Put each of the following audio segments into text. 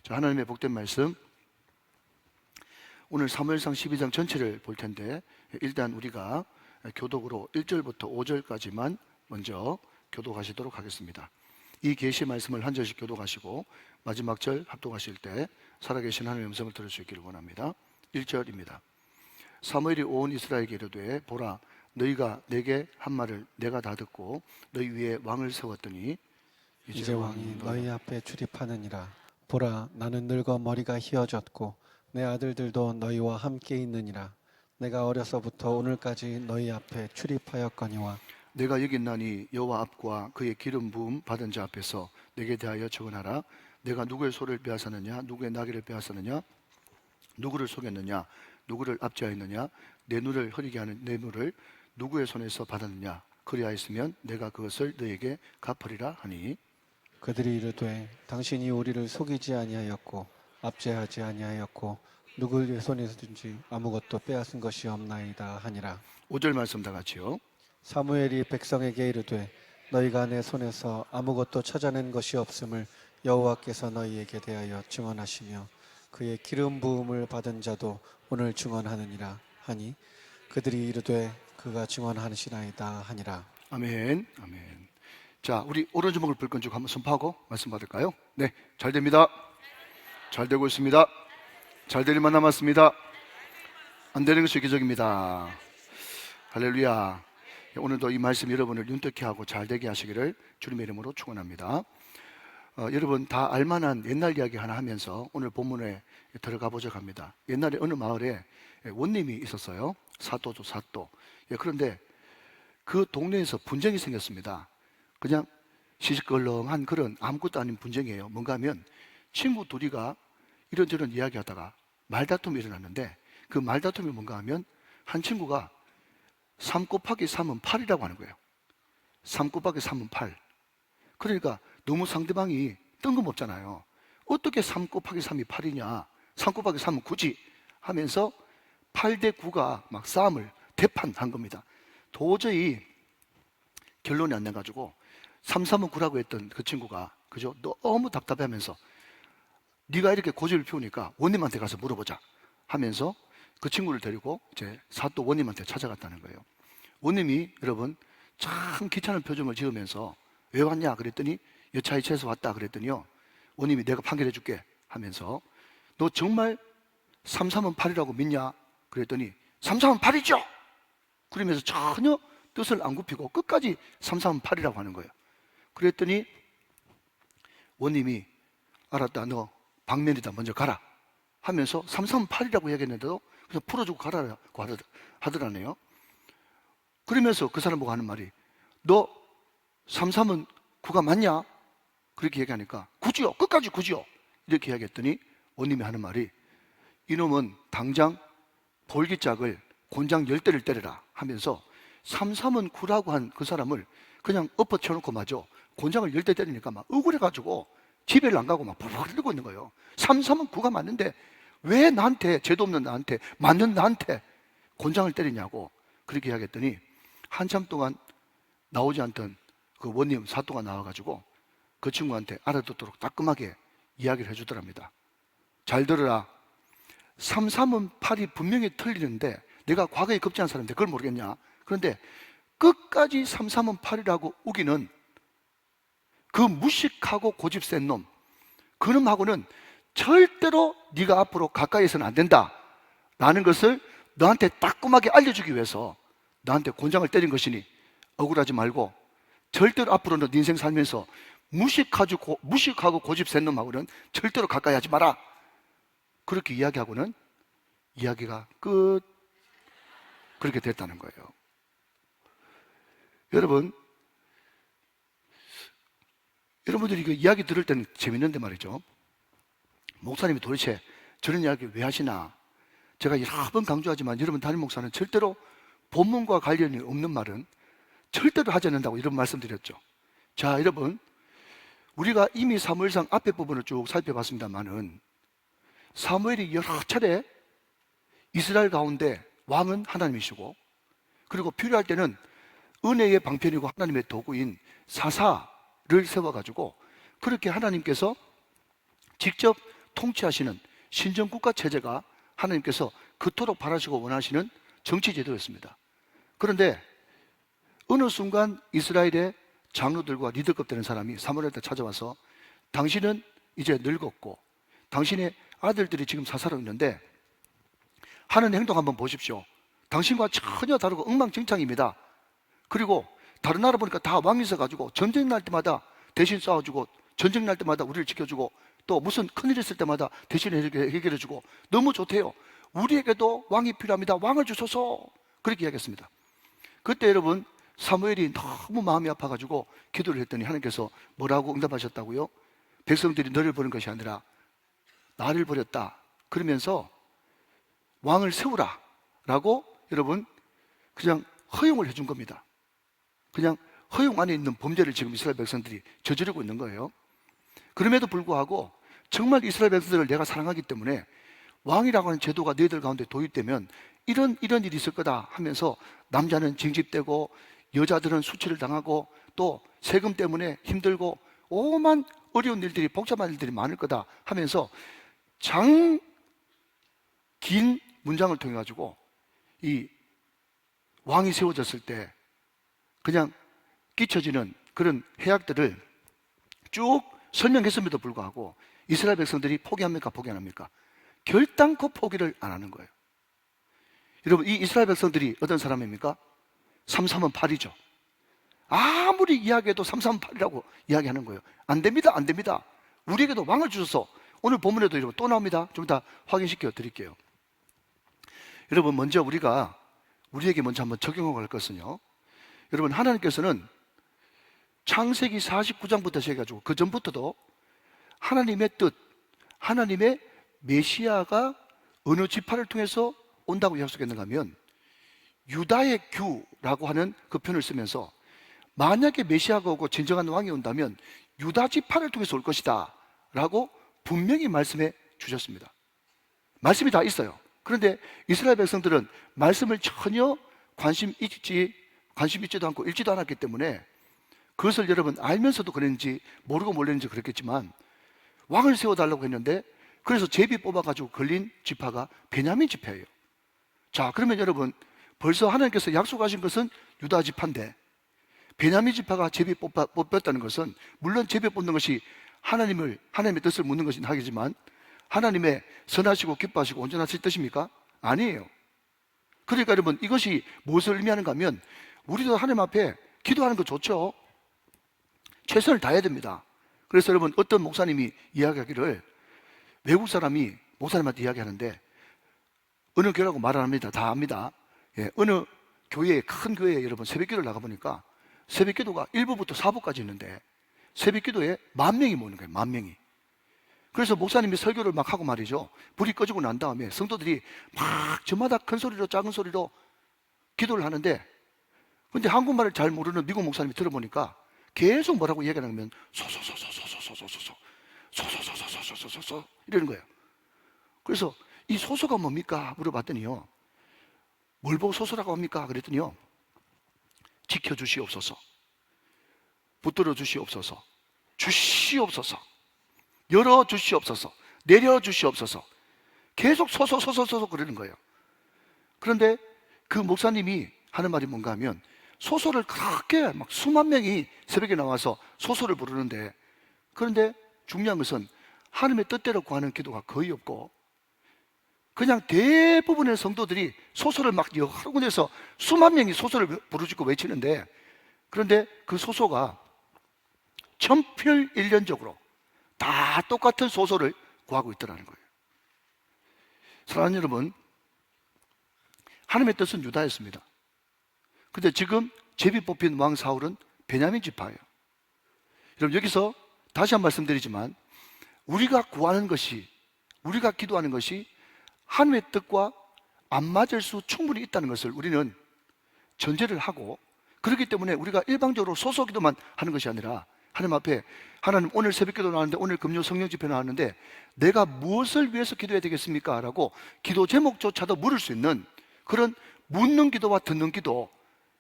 자, 하나님의 복된 말씀, 오늘 사무엘상 12장 전체를 볼 텐데 일단 우리가 교독으로 1절부터 5절까지만 먼저 교독하시도록 하겠습니다. 이 계시 말씀을 한 절씩 교독하시고 마지막 절 합독하실 때 살아계신 하나님의 음성을 들을 수 있기를 원합니다. 1절입니다. 사무엘이 온 이스라엘에게 이르되 보라, 너희가 내게 한 말을 내가 다 듣고 너희 위에 왕을 세웠더니 이제 왕이 너희 앞에 출입하느니라. 보라, 나는 늙어 머리가 휘어졌고 내 아들들도 너희와 함께 있느니라. 내가 어려서부터 오늘까지 너희 앞에 출입하였거니와 내가 여기 있나니 여호와 앞과 그의 기름 부음 받은 자 앞에서 내게 대하여 증언하라. 내가 누구의 소를 빼앗았느냐, 누구의 나귀를 빼앗았느냐, 누구를 속였느냐, 누구를 압제하였느냐, 내 눈을 흐리게 하는 내 눈을 누구의 손에서 받았느냐. 그리하였으면 내가 그것을 너에게 갚으리라 하니, 그들이 이르되 당신이 우리를 속이지 아니하였고 압제하지 아니하였고 누구의 손에서든지 아무것도 빼앗은 것이 없나이다 하니라. 5절 말씀 다 같이요. 사무엘이 백성에게 이르되 너희가 내 손에서 아무것도 찾아낸 것이 없음을 여호와께서 너희에게 대하여 증언하시며 그의 기름 부음을 받은 자도 오늘 증언하느니라 하니 그들이 이르되 그가 증언하시나이다 하니라. 아멘, 아멘. 자, 우리 오른주먹을 불끈 쭉 한번 선포하고 말씀 받을까요? 네, 잘 됩니다. 잘 되고 있습니다. 잘 될 일만 남았습니다. 안 되는 것이 기적입니다. 할렐루야. 오늘도 이 말씀 여러분을 윤택케 하고 잘 되게 하시기를 주님의 이름으로 축원합니다. 여러분 다 알만한 옛날 이야기 하나 하면서 오늘 본문에 들어가 보자고 합니다. 옛날에 어느 마을에 원님이 있었어요. 사또죠, 사또. 그런데 그 동네에서 분쟁이 생겼습니다. 그냥 시시껄렁한 그런 아무것도 아닌 분쟁이에요. 뭔가 하면 친구 둘이가 이런저런 이야기하다가 말다툼이 일어났는데 그 말다툼이 뭔가 하면 한 친구가 3 곱하기 3은 8이라고 하는 거예요. 3 곱하기 3은 8. 그러니까 너무 상대방이 뜬금없잖아요. 어떻게 3 곱하기 3이 8이냐, 3 곱하기 3은 9지 하면서 8대 9가 막 싸움을 대판한 겁니다. 도저히 결론이 안 나가지고 3, 3은 9라고 했던 그 친구가 그죠? 너무 답답해하면서 네가 이렇게 고집을 피우니까 원님한테 가서 물어보자 하면서 그 친구를 데리고 이제 사또 원님한테 찾아갔다는 거예요. 원님이 여러분 참 귀찮은 표정을 지으면서 왜 왔냐 그랬더니 여차이차에서 왔다 그랬더니요, 원님이 내가 판결해 줄게 하면서 너 정말 3, 3은 8이라고 믿냐 그랬더니 3, 3은 8이죠 그러면서 전혀 뜻을 안 굽히고 끝까지 3, 3은 8이라고 하는 거예요. 그랬더니 원님이 알았다, 너 방면이다, 먼저 가라 하면서 3, 3은 8이라고 이야기했는데도 그래서 풀어주고 가라고 하더라네요. 그러면서 그 사람 보고 하는 말이 너 3, 3은 9가 맞냐? 그렇게 얘기하니까 9지요, 끝까지 9지요 이렇게 이야기했더니 원님이 하는 말이 이놈은 당장 볼기짝을 곤장 10대를 때려라 하면서 3, 3은 9라고 한 그 사람을 그냥 엎어쳐놓고 마저 곤장을 10대 때리니까 막 억울해가지고 집에를 안 가고 막 벌벌 떨고 있는 거예요. 3, 3은 9가 맞는데 왜 나한테, 죄도 없는 나한테, 맞는 나한테 곤장을 때리냐고 그렇게 이야기했더니 한참 동안 나오지 않던 그 원님 사또가 나와가지고 그 친구한테 알아듣도록 따끔하게 이야기를 해주더랍니다. 잘 들어라. 3, 3은 8이 분명히 틀리는데 내가 과거에 급제한 사람인데 그걸 모르겠냐. 그런데 끝까지 3, 3은 8이라고 우기는 그 무식하고 고집 센 놈, 그 놈하고는 절대로 네가 앞으로 가까이서는 안 된다 라는 것을 너한테 따끔하게 알려주기 위해서 너한테 곤장을 때린 것이니 억울하지 말고 절대로 앞으로는 네 인생 살면서 무식하고 고집 센 놈하고는 절대로 가까이 하지 마라. 그렇게 이야기하고는 이야기가 끝. 그렇게 됐다는 거예요. 여러분들이 그 이야기 들을 때는 재밌는데 말이죠. 목사님이 도대체 저런 이야기 왜 하시나? 제가 여러 번 강조하지만 여러분 담임 목사는 절대로 본문과 관련이 없는 말은 절대로 하지 않는다고 이런 말씀드렸죠. 자, 여러분, 우리가 이미 사무엘상 앞에 부분을 쭉 살펴봤습니다만은 사무엘이 여러 차례 이스라엘 가운데 왕은 하나님이시고 그리고 필요할 때는 은혜의 방편이고 하나님의 도구인 사사를 세워가지고 그렇게 하나님께서 직접 통치하시는 신정국가 체제가 하나님께서 그토록 바라시고 원하시는 정치 제도였습니다. 그런데 어느 순간 이스라엘의 장로들과 리더급 되는 사람이 사무엘한테 찾아와서 당신은 이제 늙었고 당신의 아들들이 지금 사살하고 있는데 하는 행동 한번 보십시오. 당신과 전혀 다르고 엉망진창입니다. 그리고 다른 나라 보니까 다 왕이 있어가지고 전쟁 날 때마다 대신 싸워주고 전쟁 날 때마다 우리를 지켜주고 또 무슨 큰일 있을 때마다 대신 해결해주고 너무 좋대요. 우리에게도 왕이 필요합니다. 왕을 주소서. 그렇게 이야기했습니다. 그때 여러분 사무엘이 너무 마음이 아파가지고 기도를 했더니 하나님께서 뭐라고 응답하셨다고요? 백성들이 너를 버린 것이 아니라 나를 버렸다. 그러면서 왕을 세우라 라고 여러분 그냥 허용을 해준 겁니다. 그냥 허용 안에 있는 범죄를 지금 이스라엘 백성들이 저지르고 있는 거예요. 그럼에도 불구하고 정말 이스라엘 백성들을 내가 사랑하기 때문에 왕이라고 하는 제도가 너희들 가운데 도입되면 이런 일이 있을 거다 하면서 남자는 징집되고 여자들은 수치를 당하고 또 세금 때문에 힘들고 오만 어려운 일들이 복잡한 일들이 많을 거다 하면서 긴 문장을 통해 가지고 이 왕이 세워졌을 때 그냥 끼쳐지는 그런 해악들을 쭉 설명했음에도 불구하고 이스라엘 백성들이 포기합니까? 포기 안 합니까? 결단코 포기를 안 하는 거예요. 여러분 이 이스라엘 백성들이 어떤 사람입니까? 338은 8이죠. 아무리 이야기해도 338이라고 8이라고 이야기하는 거예요. 안 됩니다. 안 됩니다. 우리에게도 왕을 주셔서 오늘 본문에도 여러분 또 나옵니다. 좀 이따 확인시켜 드릴게요. 여러분 먼저 우리에게 먼저 한번 적용하고 갈 것은요. 여러분 하나님께서는 창세기 49장부터 시작해가지고 그 전부터도 하나님의 뜻, 하나님의 메시아가 어느 지파를 통해서 온다고 약속했는가 하면 유다의 규라고 하는 그 표현을 쓰면서 만약에 메시아가 오고 진정한 왕이 온다면 유다 지파를 통해서 올 것이다 라고 분명히 말씀해 주셨습니다. 말씀이 다 있어요. 그런데 이스라엘 백성들은 말씀을 전혀 관심 있지도 않고 읽지도 않았기 때문에 그것을 여러분 알면서도 그랬는지 모르고 몰랐는지 그랬겠지만 왕을 세워달라고 했는데 그래서 제비 뽑아가지고 걸린 지파가 베냐민 지파예요. 자, 그러면 여러분 벌써 하나님께서 약속하신 것은 유다 지파인데 베냐민 지파가 제비 뽑혔다는 것은 물론 제비 뽑는 것이 하나님의 뜻을 묻는 것이긴 하겠지만 하나님의 선하시고 기뻐하시고 온전하실 뜻입니까? 아니에요. 그러니까 여러분 이것이 무엇을 의미하는가 하면 우리도 하나님 앞에 기도하는 거 좋죠. 최선을 다해야 됩니다. 그래서 여러분 어떤 목사님이 이야기하기를 외국 사람이 목사님한테 이야기하는데 어느 교회라고 말 안 합니다. 다 압니다. 예, 어느 교회에 큰 교회에 여러분 새벽기도를 나가보니까 새벽기도가 1부부터 4부까지 있는데 새벽기도에 10,000명이 모이는 거예요. 10,000명이. 그래서 목사님이 설교를 막 하고 말이죠. 불이 꺼지고 난 다음에 성도들이 막 저마다 큰 소리로 작은 소리로 기도를 하는데 근데 한국말을 잘 모르는 미국 목사님이 들어보니까 계속 뭐라고 얘기하냐면 소소소소소소소소소소소소소소소 이러는 거예요. 그래서 이 소소가 뭡니까? 물어봤더니요. 뭘 보고 소소라고 합니까? 그랬더니요. 지켜주시옵소서. 붙들어 주시옵소서. 주시옵소서. 열어주시옵소서. 내려주시옵소서. 계속 소소소소소소 그러는 거예요. 그런데 그 목사님이 하는 말이 뭔가 하면 소소를 그렇게 막 수만 명이 새벽에 나와서 소소를 부르는데 그런데 중요한 것은 하나님의 뜻대로 구하는 기도가 거의 없고 그냥 대부분의 성도들이 소소를 막 여러 군데서 수만 명이 소소를 부르짖고 외치는데 그런데 그 소소가 천편일률적으로 다 똑같은 소소를 구하고 있더라는 거예요. 사랑하는 여러분, 하나님의 뜻은 유다였습니다. 근데 지금 제비 뽑힌 왕 사울은 베냐민 지파예요. 여러분 여기서 다시 한 번 말씀드리지만 우리가 구하는 것이 우리가 기도하는 것이 하나님의 뜻과 안 맞을 수 충분히 있다는 것을 우리는 전제를 하고 그렇기 때문에 우리가 일방적으로 소소 기도만 하는 것이 아니라 하나님 앞에 하나님 오늘 새벽 기도 나왔는데 오늘 금요 성령 집회 나왔는데 내가 무엇을 위해서 기도해야 되겠습니까? 라고 기도 제목조차도 물을 수 있는 그런 묻는 기도와 듣는 기도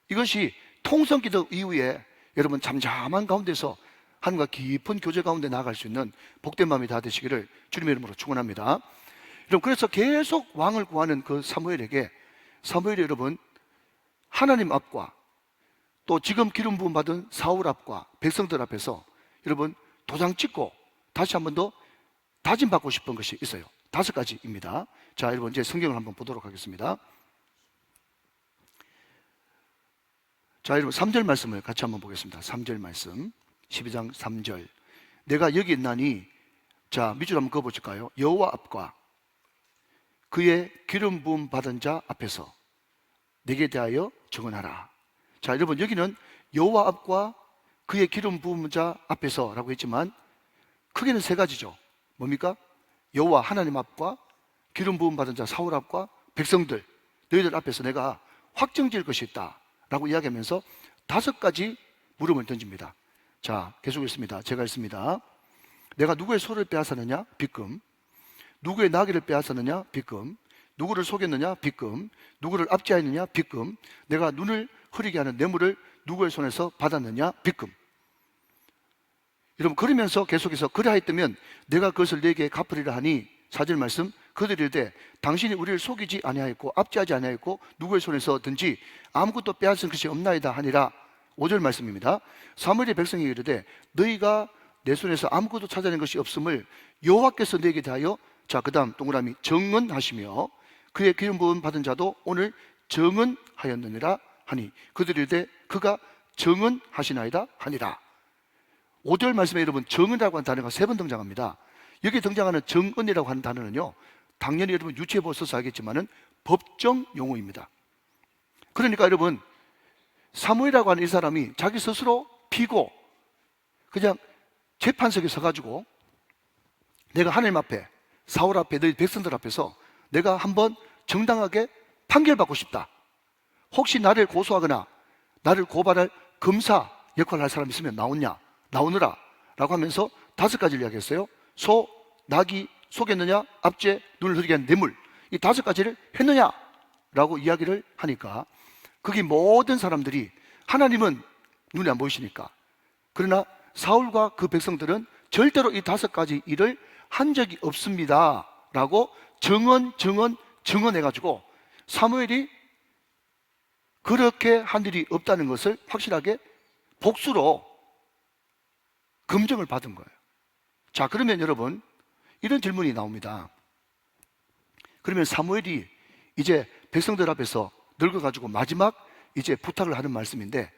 이것이 통성 기도 이후에 여러분 잠잠한 가운데서 하나님과 깊은 교제 가운데 나아갈 수 있는 복된 마음이 다 되시기를 주님의 이름으로 축원합니다. 여러분, 그래서 계속 왕을 구하는 그 사무엘에게 사무엘이 여러분 하나님 앞과 또 지금 기름 부음 받은 사울 앞과 백성들 앞에서 여러분 도장 찍고 다시 한 번 더 다짐받고 싶은 것이 있어요. 5가지입니다. 자, 여러분 이제 성경을 한번 보도록 하겠습니다. 자, 여러분 3절 말씀을 같이 한번 보겠습니다. 3절 말씀 12장 3절 내가 여기 있나니, 자 밑줄 한번 그어보실까요? 여호와 앞과 그의 기름 부음 받은 자 앞에서 내게 대하여 증언하라. 자, 여러분 여기는 여호와 앞과 그의 기름 부은 자 앞에서 라고 했지만 크게는 3가지죠. 뭡니까? 여호와 하나님 앞과 기름 부음 받은 자 사울 앞과 백성들, 너희들 앞에서 내가 확정지을 것이 있다 라고 이야기하면서 5가지 물음을 던집니다. 자, 계속했습니다. 제가 읽습니다. 내가 누구의 소를 빼앗았느냐? 빗금. 누구의 나귀를 빼앗았느냐? 빗금. 누구를 속였느냐? 빗금. 누구를 압제하였느냐? 빗금. 내가 눈을 흐리게 하는 뇌물을 누구의 손에서 받았느냐? 빗금. 여러분, 그러면서 계속해서 그리하였다면 내가 그것을 네게 갚으리라 하니, 4절 말씀, 그들이 이르되 당신이 우리를 속이지 아니하였고 압제하지 아니하였고 누구의 손에서든지 아무것도 빼앗은 것이 없나이다 하니라. 5절 말씀입니다. 사무엘의 백성에게 이르되 너희가 내 손에서 아무것도 찾아낸 것이 없음을 여호와께서 너희에게 대하여, 자 그 다음 동그라미, 정언하시며 그의 기름 부음 받은 자도 오늘 정언하였느니라 하니, 그들이 이르되 그가 정언하시나이다 하니라. 5절 말씀에 여러분 정언이라고 하는 단어가 3번 등장합니다. 여기 등장하는 정언이라고 하는 단어는요, 당연히 여러분 유치해보 써서 알겠지만은 법정 용어입니다. 그러니까 여러분 사무엘이라고 하는 이 사람이 자기 스스로 피고 그냥 재판석에 서가지고 내가 하나님 앞에, 사울 앞에, 너희 백성들 앞에서 내가 한번 정당하게 판결받고 싶다. 혹시 나를 고소하거나 나를 고발할 검사 역할을 할 사람 있으면 나오느라 라고 하면서 5가지를 이야기했어요. 소, 나귀, 속였느냐, 압제, 눈을 흐리게 한 뇌물, 이 5가지를 했느냐 라고 이야기를 하니까 거기 모든 사람들이, 하나님은 눈에 안 보이시니까, 그러나 사울과 그 백성들은 절대로 이 5가지 일을 한 적이 없습니다 라고 증언해가지고 사무엘이 그렇게 한 일이 없다는 것을 확실하게 복수로 검증을 받은 거예요. 자, 그러면 여러분 이런 질문이 나옵니다. 그러면 사무엘이 이제 백성들 앞에서 늙어가지고 마지막 이제 부탁을 하는 말씀인데,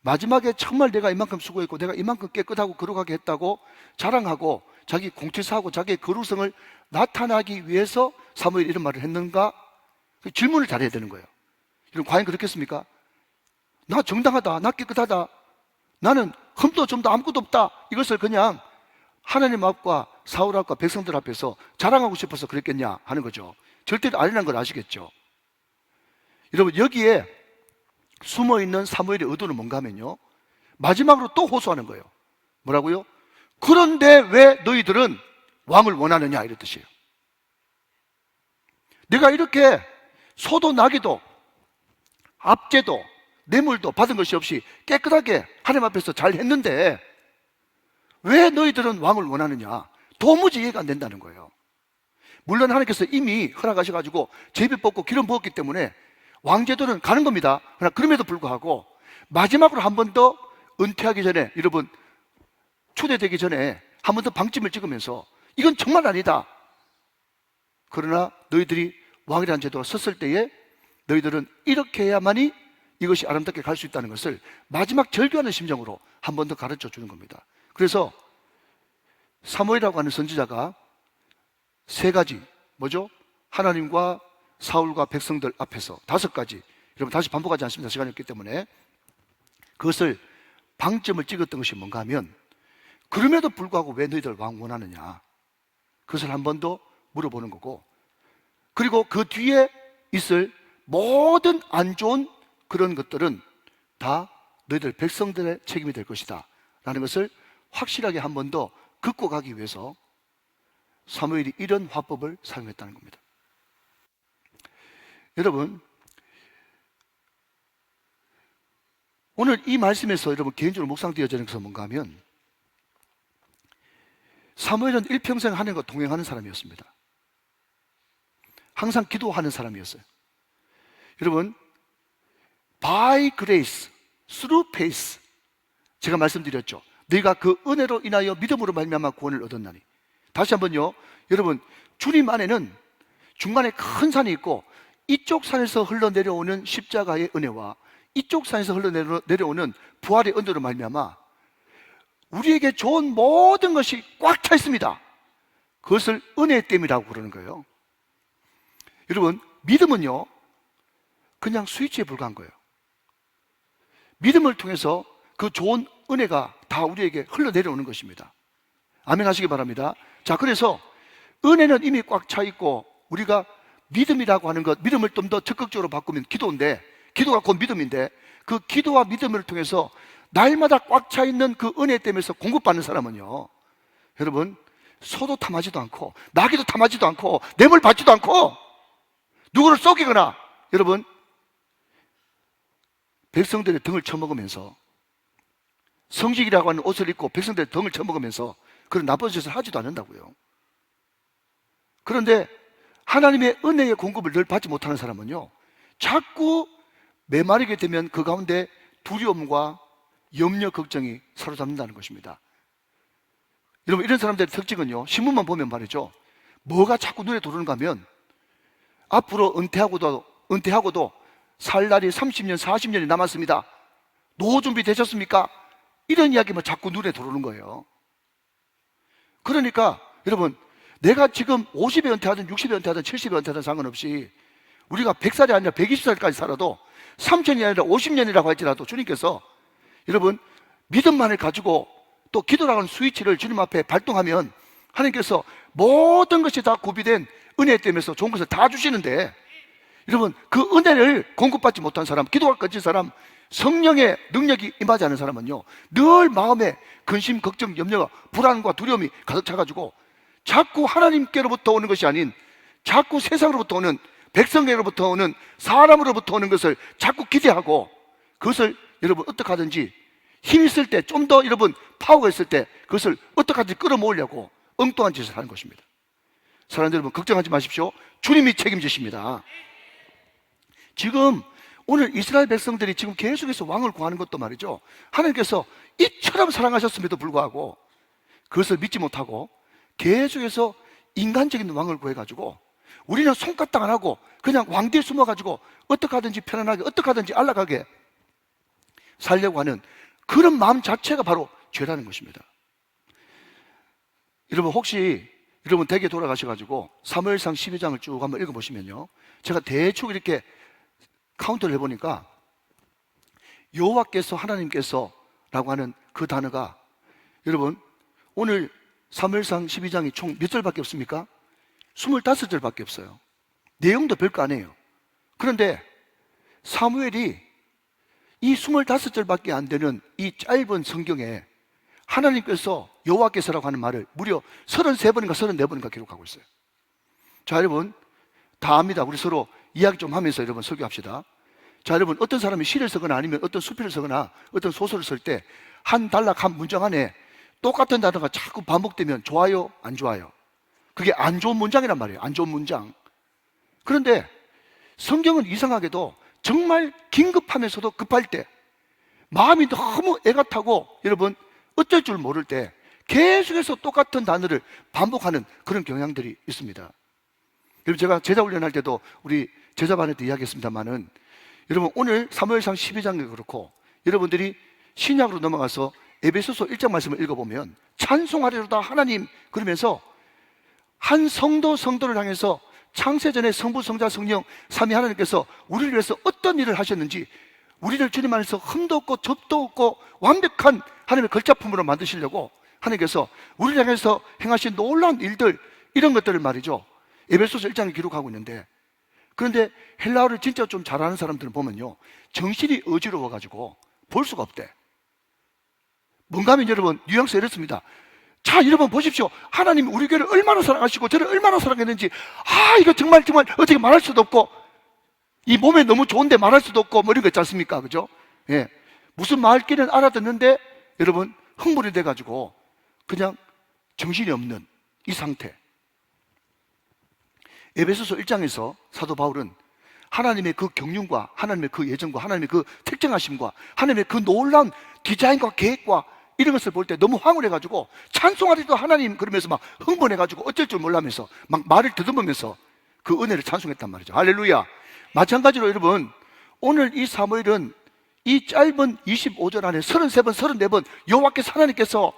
마지막에 정말 내가 이만큼 수고했고 내가 이만큼 깨끗하고 거룩하게 했다고 자랑하고 자기 공치사하고 자기의 거룩성을 나타나기 위해서 사무엘이 이런 말을 했는가? 질문을 잘해야 되는 거예요. 여러분 과연 그렇겠습니까? 나 정당하다, 나 깨끗하다, 나는 흠도 점도 아무것도 없다, 이것을 그냥 하나님 앞과 사울 앞과 백성들 앞에서 자랑하고 싶어서 그랬겠냐 하는 거죠. 절대로 아니라는 걸 아시겠죠? 여러분 여기에 숨어있는 사무엘의 의도는 뭔가 하면요, 마지막으로 또 호소하는 거예요. 뭐라고요? 그런데 왜 너희들은 왕을 원하느냐, 이런 뜻이에요. 내가 이렇게 소도 나귀도 압제도 뇌물도 받은 것이 없이 깨끗하게 하나님 앞에서 잘 했는데 왜 너희들은 왕을 원하느냐? 도무지 이해가 안 된다는 거예요. 물론 하나님께서 이미 허락하셔가지고 제비 뽑고 기름 부었기 때문에 왕제도는 가는 겁니다. 그러나 그럼에도 불구하고 마지막으로 한 번 더 은퇴하기 전에, 여러분 추대되기 전에 한 번 더 방침을 찍으면서 이건 정말 아니다, 그러나 너희들이 왕이라는 제도가 섰을 때에 너희들은 이렇게 해야만이 이것이 아름답게 갈 수 있다는 것을 마지막 절규하는 심정으로 한 번 더 가르쳐 주는 겁니다. 그래서 사무엘이라고 하는 선지자가 3가지, 뭐죠? 하나님과 사울과 백성들 앞에서 5가지, 여러분 다시 반복하지 않습니다. 시간이 없기 때문에. 그것을 방점을 찍었던 것이 뭔가 하면, 그럼에도 불구하고 왜 너희들 왕 원하느냐, 그것을 한 번 더 물어보는 거고, 그리고 그 뒤에 있을 모든 안 좋은 그런 것들은 다 너희들 백성들의 책임이 될 것이다 라는 것을 확실하게 한 번 더 긋고 가기 위해서 사무엘이 이런 화법을 사용했다는 겁니다. 여러분 오늘 이 말씀에서 여러분 개인적으로 묵상되어지는 것은 뭔가 하면, 사무엘은 일평생 하나님과 동행하는 사람이었습니다. 항상 기도하는 사람이었어요. 여러분, by grace, through faith, 제가 말씀드렸죠. 너희가 그 은혜로 인하여 믿음으로 말미암아 구원을 얻었나니. 다시 한번요. 여러분, 주님 안에는 중간에 큰 산이 있고 이쪽 산에서 흘러내려오는 십자가의 은혜와 이쪽 산에서 흘러내려오는 부활의 은혜로 말미암아 우리에게 좋은 모든 것이 꽉 차 있습니다. 그것을 은혜의 댐이라고 그러는 거예요. 여러분, 믿음은요 그냥 스위치에 불과한 거예요. 믿음을 통해서 그 좋은 은혜가 다 우리에게 흘러내려오는 것입니다. 아멘 하시기 바랍니다. 자, 그래서 은혜는 이미 꽉 차 있고 우리가 믿음이라고 하는 것, 믿음을 좀 더 적극적으로 바꾸면 기도인데, 기도가 곧 믿음인데, 그 기도와 믿음을 통해서 날마다 꽉 차 있는 그 은혜 때문에서 공급받는 사람은요, 여러분, 소도 탐하지도 않고 나귀도 탐하지도 않고 뇌물 받지도 않고 누구를 속이거나, 여러분, 백성들의 등을 쳐먹으면서, 성직이라고 하는 옷을 입고 백성들의 등을 쳐먹으면서 그런 나쁜 짓을 하지도 않는다고요. 그런데 하나님의 은혜의 공급을 늘 받지 못하는 사람은요, 자꾸 메마르게 되면 그 가운데 두려움과 염려, 걱정이 사로잡는다는 것입니다. 여러분, 이런 사람들의 특징은요, 신문만 보면 말이죠, 뭐가 자꾸 눈에 들어오는가 하면 앞으로 은퇴하고도 살 날이 30년, 40년이 남았습니다. 노후 준비 되셨습니까? 이런 이야기만 자꾸 눈에 들어오는 거예요. 그러니까 여러분, 내가 지금 50에 은퇴하든 60에 은퇴하든 70에 은퇴하든 상관없이 우리가 100살이 아니라 120살까지 살아도 3천이 아니라 50년이라고 할지라도 주님께서, 여러분, 믿음만을 가지고 또 기도라고 하는 스위치를 주님 앞에 발동하면 하나님께서 모든 것이 다 구비된 은혜 때문에 좋은 것을 다 주시는데, 여러분, 그 은혜를 공급받지 못한 사람, 기도가 꺼진 사람, 성령의 능력이 임하지 않은 사람은요, 늘 마음에 근심, 걱정, 염려가, 불안과 두려움이 가득 차가지고 자꾸 하나님께로부터 오는 것이 아닌 자꾸 세상으로부터 오는, 백성에게로부터 오는, 사람으로부터 오는 것을 자꾸 기대하고, 그것을 여러분 어떻게 하든지 힘 있을 때, 좀 더 여러분 파워가 있을 때 그것을 어떻게 하든지 끌어모으려고 엉뚱한 짓을 하는 것입니다. 사랑하는 여러분, 걱정하지 마십시오. 주님이 책임지십니다. 지금 오늘 이스라엘 백성들이 지금 계속해서 왕을 구하는 것도 말이죠, 하나님께서 이처럼 사랑하셨음에도 불구하고 그것을 믿지 못하고 계속해서 인간적인 왕을 구해가지고 우리는 손가락 안 하고 그냥 왕 뒤에 숨어가지고 어떻게 하든지 편안하게, 어떻게 하든지 안락하게 살려고 하는 그런 마음 자체가 바로 죄라는 것입니다. 여러분, 혹시 여러분 댁에 돌아가셔가지고 사무엘상 12장을 쭉 한번 읽어보시면요, 제가 대충 이렇게 카운트를 해보니까 여호와께서, 하나님께서 라고 하는 그 단어가, 여러분, 오늘 사무엘상 12장이 총 몇 절밖에 없습니까? 25절밖에 없어요. 내용도 별거 아니에요. 그런데 사무엘이 이 25절밖에 안 되는 이 짧은 성경에 하나님께서, 여호와께서라고 하는 말을 무려 33번인가 34번인가 기록하고 있어요. 자, 여러분, 다 압니다. 우리 서로 이야기 좀 하면서 여러분 설교합시다. 자, 여러분, 어떤 사람이 시를 쓰거나 아니면 어떤 수필을 쓰거나 어떤 소설을 쓸 때 한 단락, 한 문장 안에 똑같은 단어가 자꾸 반복되면 좋아요, 안 좋아요? 그게 안 좋은 문장이란 말이에요. 안 좋은 문장. 그런데 성경은 이상하게도 정말 긴급하면서도 급할 때, 마음이 너무 애가 타고 여러분 어쩔 줄 모를 때 계속해서 똑같은 단어를 반복하는 그런 경향들이 있습니다. 여러분, 제가 제자 훈련할 때도 우리 제자반한테 이야기했습니다만은, 여러분, 오늘 사무엘상 12장도 그렇고 여러분들이 신약으로 넘어가서 에베소서 1장 말씀을 읽어보면 찬송하리로다 하나님 그러면서 한 성도를 향해서 창세전에 성부, 성자, 성령 삼위 하나님께서 우리를 위해서 어떤 일을 하셨는지, 우리를 주님 안에서 흠도 없고 접도 없고 완벽한 하나님의 걸작품으로 만드시려고 하나님께서 우리를 향해서 행하신 놀라운 일들, 이런 것들을 말이죠, 에베소서 1장에 기록하고 있는데, 그런데 헬라어를 진짜 좀 잘하는 사람들은 보면요, 정신이 어지러워가지고 볼 수가 없대. 뭔가 하면 여러분, 뉘앙스가 이렇습니다. 자, 여러분 보십시오. 하나님이 우리 교회를 얼마나 사랑하시고 저를 얼마나 사랑했는지, 이거 정말 어떻게 말할 수도 없고, 이 몸에 너무 좋은데 말할 수도 없고, 뭐 이런 거 있지 않습니까? 그죠? 예. 무슨 말귀는 알아듣는데 여러분 흥분이 돼가지고 그냥 정신이 없는 이 상태. 에베소서 1장에서 사도 바울은 하나님의 그 경륜과 하나님의 그 예정과 하나님의 그 특정하심과 하나님의 그 놀라운 디자인과 계획과 이런 것을 볼 때 너무 황홀해가지고 찬송하리도 하나님 그러면서 막 흥분해가지고 어쩔 줄 몰라면서 막 말을 더듬으면서 그 은혜를 찬송했단 말이죠. 할렐루야. 마찬가지로 여러분, 오늘 이 사무엘은 이 짧은 25절 안에 33번, 34번 여호와께서 하나님께서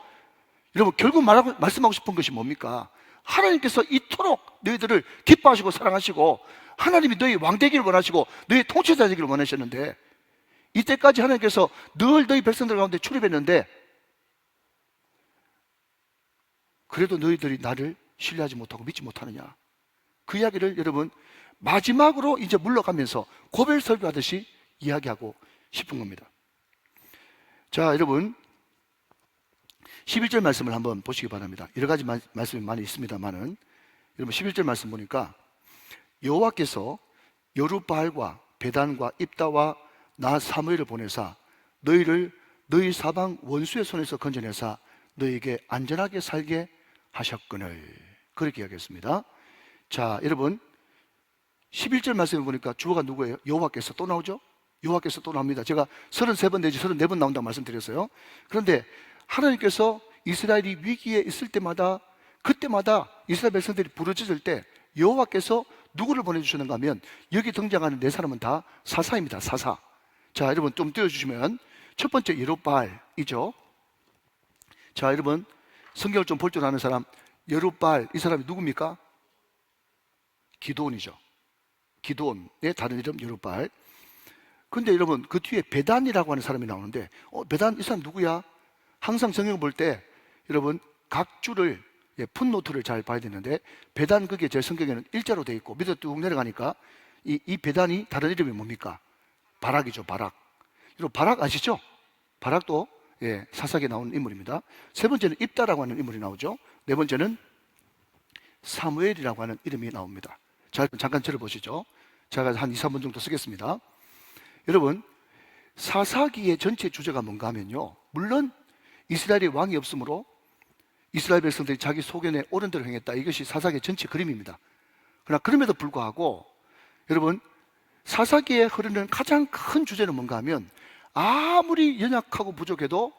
여러분 결국 말씀하고 싶은 것이 뭡니까? 하나님께서 이토록 너희들을 기뻐하시고 사랑하시고 하나님이 너희 왕 되기를 원하시고 너희 통치자 되기를 원하셨는데 이때까지 하나님께서 늘 너희 백성들 가운데 출입했는데 그래도 너희들이 나를 신뢰하지 못하고 믿지 못하느냐. 그 이야기를 여러분 마지막으로 이제 물러가면서 고별 설교하듯이 이야기하고 싶은 겁니다. 자, 여러분 11절 말씀을 한번 보시기 바랍니다. 여러 가지 말씀이 많이 있습니다만은 여러분 11절 말씀 보니까 여호와께서 여룻바알과 베단과 입다와 나 사무엘을 보내사 너희를 너희 사방 원수의 손에서 건져내사 너희에게 안전하게 살게 하셨거늘. 그렇게 이야기했습니다. 자, 여러분 11절 말씀을 보니까 주어가 누구예요? 여호와께서 또 나오죠? 여호와께서 또 나옵니다. 제가 33번 내지 34번 나온다고 말씀드렸어요. 그런데 하나님께서 이스라엘이 위기에 있을 때마다 그때마다 이스라엘 백성들이 부르짖을 때 여호와께서 누구를 보내주시는가 하면 여기 등장하는 네 사람은 다 사사입니다. 사사. 자, 여러분 좀 띄워주시면 첫 번째 여룻바알이죠. 자, 여러분 성경을 좀 볼 줄 아는 사람, 여룻바알 이 사람이 누굽니까? 기드온이죠. 기드온의 다른 이름 여룻바알. 근데 여러분 그 뒤에 베단이라고 하는 사람이 나오는데 베단 이 사람 누구야? 항상 성경 볼 때 여러분 각 줄을 풋노트를 잘 봐야 되는데 베단 그게 제 성경에는 일자로 돼 있고 밑에 쭉 내려가니까 이 베단이 다른 이름이 뭡니까? 바락이죠. 바락. 여러분 바락 아시죠? 바락도 사사기에 나오는 인물입니다. 세 번째는 입다라고 하는 인물이 나오죠. 네 번째는 사무엘이라고 하는 이름이 나옵니다. 자, 잠깐 들어보시죠. 제가 한 2, 3분 정도 쓰겠습니다. 여러분 사사기의 전체 주제가 뭔가 하면요, 물론 이스라엘의 왕이 없으므로 이스라엘 백성들이 자기 소견에 옳은 대로 행했다. 이것이 사사기의 전체 그림입니다. 그러나 그럼에도 불구하고 여러분 사사기에 흐르는 가장 큰 주제는 뭔가 하면 아무리 연약하고 부족해도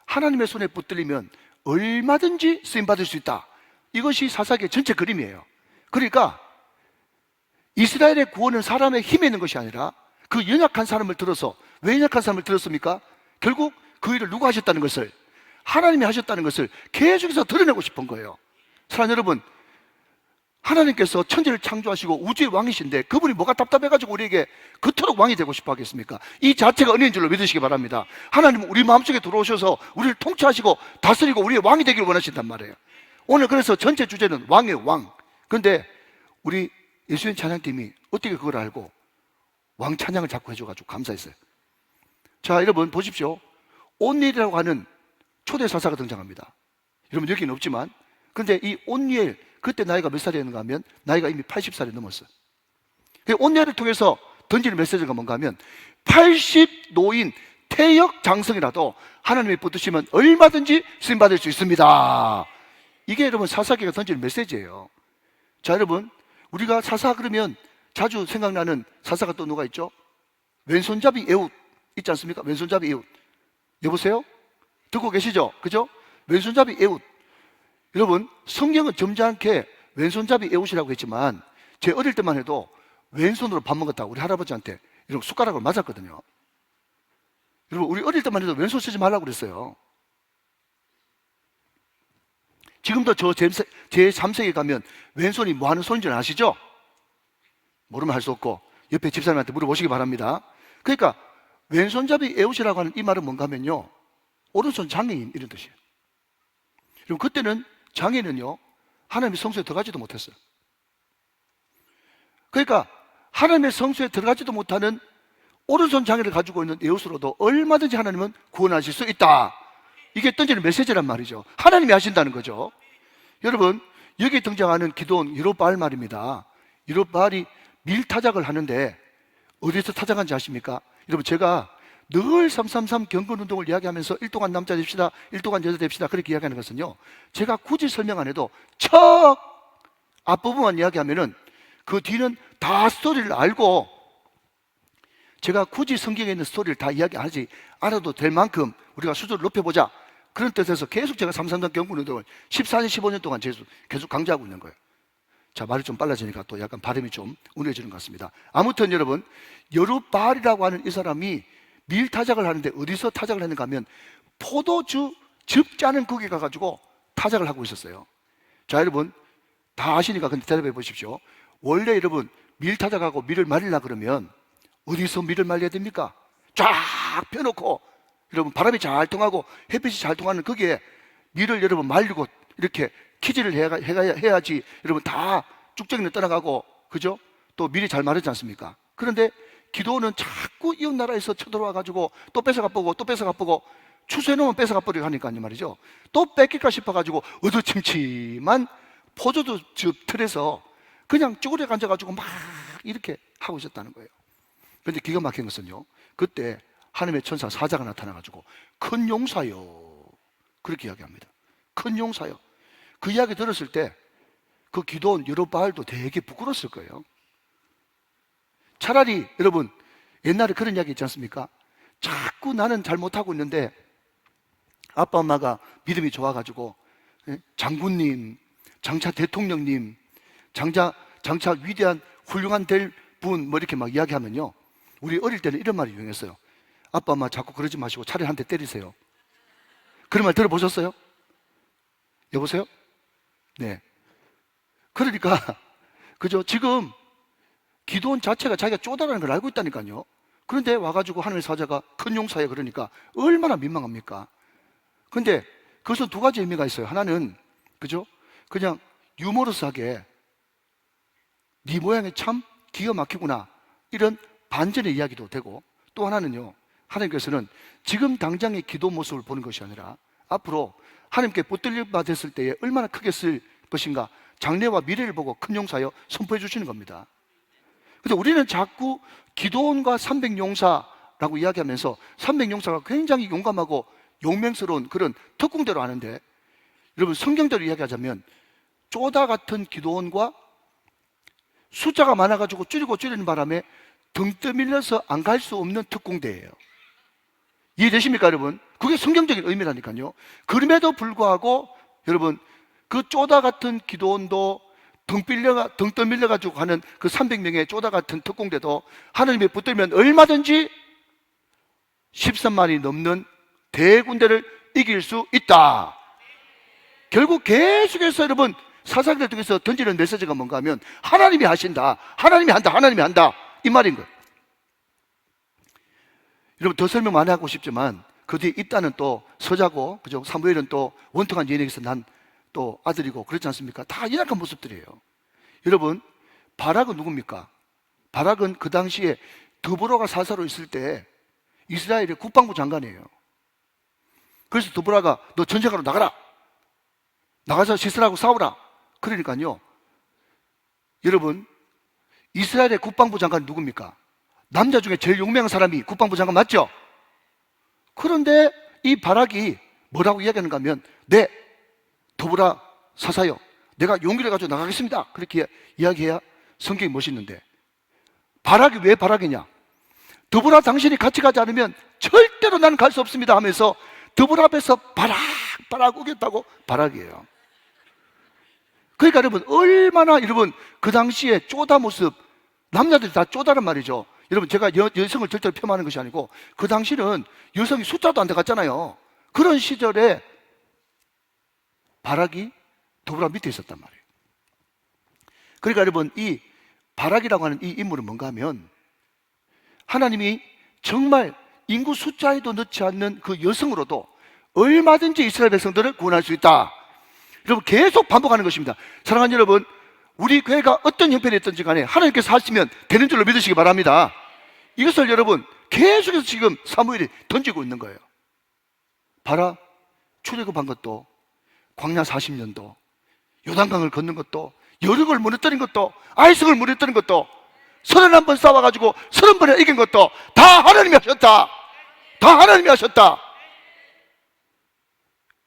하나님의 손에 붙들리면 얼마든지 쓰임받을 수 있다. 이것이 사사기의 전체 그림이에요. 그러니까 이스라엘의 구원은 사람의 힘에 있는 것이 아니라 그 연약한 사람을 들어서, 왜 연약한 사람을 들었습니까? 결국 그 일을 누가 하셨다는 것을, 하나님이 하셨다는 것을 계속해서 드러내고 싶은 거예요. 사랑하는 여러분, 하나님께서 천지를 창조하시고 우주의 왕이신데 그분이 뭐가 답답해가지고 우리에게 그토록 왕이 되고 싶어 하겠습니까? 이 자체가 은혜인 줄로 믿으시기 바랍니다. 하나님은 우리 마음속에 들어오셔서 우리를 통치하시고 다스리고 우리의 왕이 되기를 원하신단 말이에요. 오늘 그래서 전체 주제는 왕의 왕. 그런데 우리 예수님 찬양팀이 어떻게 그걸 알고 왕 찬양을 자꾸 해줘가지고 감사했어요. 자, 여러분 보십시오. 온니엘이라고 하는 초대 사사가 등장합니다. 여러분 여기는 없지만, 그런데 이 온니엘 그때 나이가 몇 살이었는가 하면 나이가 이미 80살이 넘었어요. 온니엘을 통해서 던지는 메시지가 뭔가 하면 80 노인 태역 장성이라도 하나님이 붙드시면 얼마든지 쓰임받을 수 있습니다. 이게 여러분 사사기가 던지는 메시지예요. 자, 여러분 우리가 사사 그러면 자주 생각나는 사사가 또 누가 있죠? 왼손잡이 에웃 있지 않습니까? 왼손잡이 에웃. 여보세요? 듣고 계시죠? 그죠? 왼손잡이 에웃. 여러분 성경은 점잖게 왼손잡이 에웃이라고 했지만 제 어릴 때만 해도 왼손으로 밥 먹었다고 우리 할아버지한테 이런 숟가락을 맞았거든요. 여러분 우리 어릴 때만 해도 왼손 쓰지 말라고 그랬어요. 지금도 저 제3세기에 가면 왼손이 뭐 하는 손인지 아시죠? 모르면 할 수 없고 옆에 집사님한테 물어보시기 바랍니다. 그러니까 왼손잡이 에웃이라고 하는 이 말은 뭔가 하면요, 오른손 장애인 이런 뜻이에요. 그럼 그때는 장애인은요 하나님의 성소에 들어가지도 못했어요. 그러니까 하나님의 성소에 들어가지도 못하는 오른손 장애를 가지고 있는 에웃으로도 얼마든지 하나님은 구원하실 수 있다. 이게 던지는 메시지란 말이죠. 하나님이 하신다는 거죠. 여러분 여기 등장하는 기드온 여룻바알 말입니다. 여룻바알이 밀타작을 하는데 어디서 타작한지 아십니까? 여러분 제가 늘 333 경건운동을 이야기하면서 1동안 남자 됩시다, 1동안 여자 됩시다 그렇게 이야기하는 것은요, 제가 굳이 설명 안 해도 첫 앞부분만 이야기하면은 그 뒤는 다 스토리를 알고, 제가 굳이 성경에 있는 스토리를 다 이야기하지 않아도 될 만큼 우리가 수준을 높여보자, 그런 뜻에서 계속 제가 333 경건운동을 14년 15년 동안 계속 강조하고 있는 거예요. 자, 말이 좀 빨라지니까 또 약간 발음이 좀 운해지는 것 같습니다. 아무튼 여러분, 여룻바알이라고 하는 이 사람이 밀 타작을 하는데 어디서 타작을 했는가 하면 포도주 즙 짜는 거기 가가지고 타작을 하고 있었어요. 자, 여러분 다 아시니까 근데 대답해 보십시오. 원래 여러분 밀 타작하고 밀을 말리려 그러면 어디서 밀을 말려야 됩니까? 쫙 펴놓고 여러분 바람이 잘 통하고 햇빛이 잘 통하는 거기에 밀을 여러분 말리고 이렇게 키질을 해야지 여러분 다 쭉정이는 떠나가고, 그죠? 또 밀이 잘 마르지 않습니까? 그런데 기도는 자꾸 이웃 나라에서 쳐들어와 가지고 또 뺏어가 보고 또 뺏어가 보고, 추수해놓으면 뺏어가 버리고 하니까요 말이죠. 또 뺏길까 싶어 가지고 어두침침한 포도즙 틀에서 그냥 쭈그려 앉아가지고 막 이렇게 하고 있었다는 거예요. 그런데 기가 막힌 것은요, 그때 하나님의 천사 사자가 나타나가지고 큰 용사요 그렇게 이야기합니다. 큰 용사요. 그 이야기 들었을 때 그 기도원 여룻바알도 되게 부끄러웠을 거예요. 차라리 여러분 옛날에 그런 이야기 있지 않습니까? 자꾸 나는 잘못하고 있는데 아빠 엄마가 믿음이 좋아가지고 장군님, 장차 대통령님, 장차 위대한 훌륭한 될 분 뭐 이렇게 막 이야기하면요, 우리 어릴 때는 이런 말이 유행했어요. 아빠 엄마 자꾸 그러지 마시고 차라리 한 대 때리세요. 그런 말 들어보셨어요? 여보세요? 네. 그러니까 그죠? 지금 기도원 자체가 자기가 쪼다라는 걸 알고 있다니까요. 그런데 와가지고 하나님의 사자가 큰 용사에 그러니까 얼마나 민망합니까? 근데 그것은 두 가지 의미가 있어요. 하나는 그죠? 그냥 유머러스하게 네 모양이 참 기가 막히구나 이런 반전의 이야기도 되고, 또 하나는요, 하나님께서는 지금 당장의 기도 모습을 보는 것이 아니라 앞으로 하나님께 붙들림 받았을 때에 얼마나 크게 쓸 것인가, 장래와 미래를 보고 큰 용사여 선포해 주시는 겁니다. 근데 우리는 자꾸 기도원과 300용사라고 이야기하면서 300용사가 굉장히 용감하고 용맹스러운 그런 특공대로 하는데, 여러분 성경대로 이야기하자면 쪼다 같은 기도원과 숫자가 많아가지고 줄이는 바람에 등 떠밀려서 안 갈 수 없는 특공대예요. 이해되십니까 여러분? 그게 성경적인 의미라니까요. 그럼에도 불구하고 여러분 그 쪼다 같은 기도원도 등 떠밀려가지고 가는 그 300명의 쪼다 같은 특공대도 하나님의 붙들면 얼마든지 13만이 넘는 대군대를 이길 수 있다. 결국 계속해서 여러분 사사기를 통해서 던지는 메시지가 뭔가 하면 하나님이 하신다, 하나님이 한다, 하나님이 한다 이 말인 거예요. 여러분 더 설명 많이 하고 싶지만 그 뒤에 입다는 또 서자고, 그죠? 사무엘은 또 원통한 여인에게서 난 또 아들이고 그렇지 않습니까? 다 연약한 모습들이에요. 여러분 바락은 누굽니까? 바락은 그 당시에 드보라가 사사로 있을 때 이스라엘의 국방부 장관이에요. 그래서 드보라가 너 전쟁하러 나가라, 나가서 시스라하고 싸우라. 그러니까요, 여러분 이스라엘의 국방부 장관이 누굽니까? 남자 중에 제일 용맹한 사람이 국방부 장관 맞죠? 그런데 이 바락이 뭐라고 이야기하는가 하면 네, 드보라 사사여 내가 용기를 가지고 나가겠습니다 그렇게 이야기해야 성경이 멋있는데, 바락이 왜 바락이냐? 드보라 당신이 같이 가지 않으면 절대로 나는 갈 수 없습니다 하면서 드보라 앞에서 바락 우겼다고 바락이에요. 그러니까 여러분 얼마나 여러분 그 당시에 쪼다 모습, 남자들이 다 쪼다란 말이죠. 여러분 제가 여성을 절대로 폄하하는 것이 아니고 그 당시는 여성이 숫자도 안 돼갔잖아요. 그런 시절에 바락이 드보라 밑에 있었단 말이에요. 그러니까 여러분 이 바락이라고 하는 이 인물은 뭔가 하면 하나님이 정말 인구 숫자에도 넣지 않는 그 여성으로도 얼마든지 이스라엘 백성들을 구원할 수 있다. 여러분 계속 반복하는 것입니다. 사랑하는 여러분, 우리 교회가 어떤 형편이 있든지 간에 하나님께서 하시면 되는 줄로 믿으시기 바랍니다. 이것을 여러분 계속해서 지금 사무엘이 던지고 있는 거예요. 봐라, 출애굽한 것도, 광야 40년도, 요단강을 걷는 것도, 여륙을 무너뜨린 것도, 아이성을 무너뜨린 것도, 31번 싸워가지고 30번에 이긴 것도 다 하나님이 하셨다. 다 하나님이 하셨다.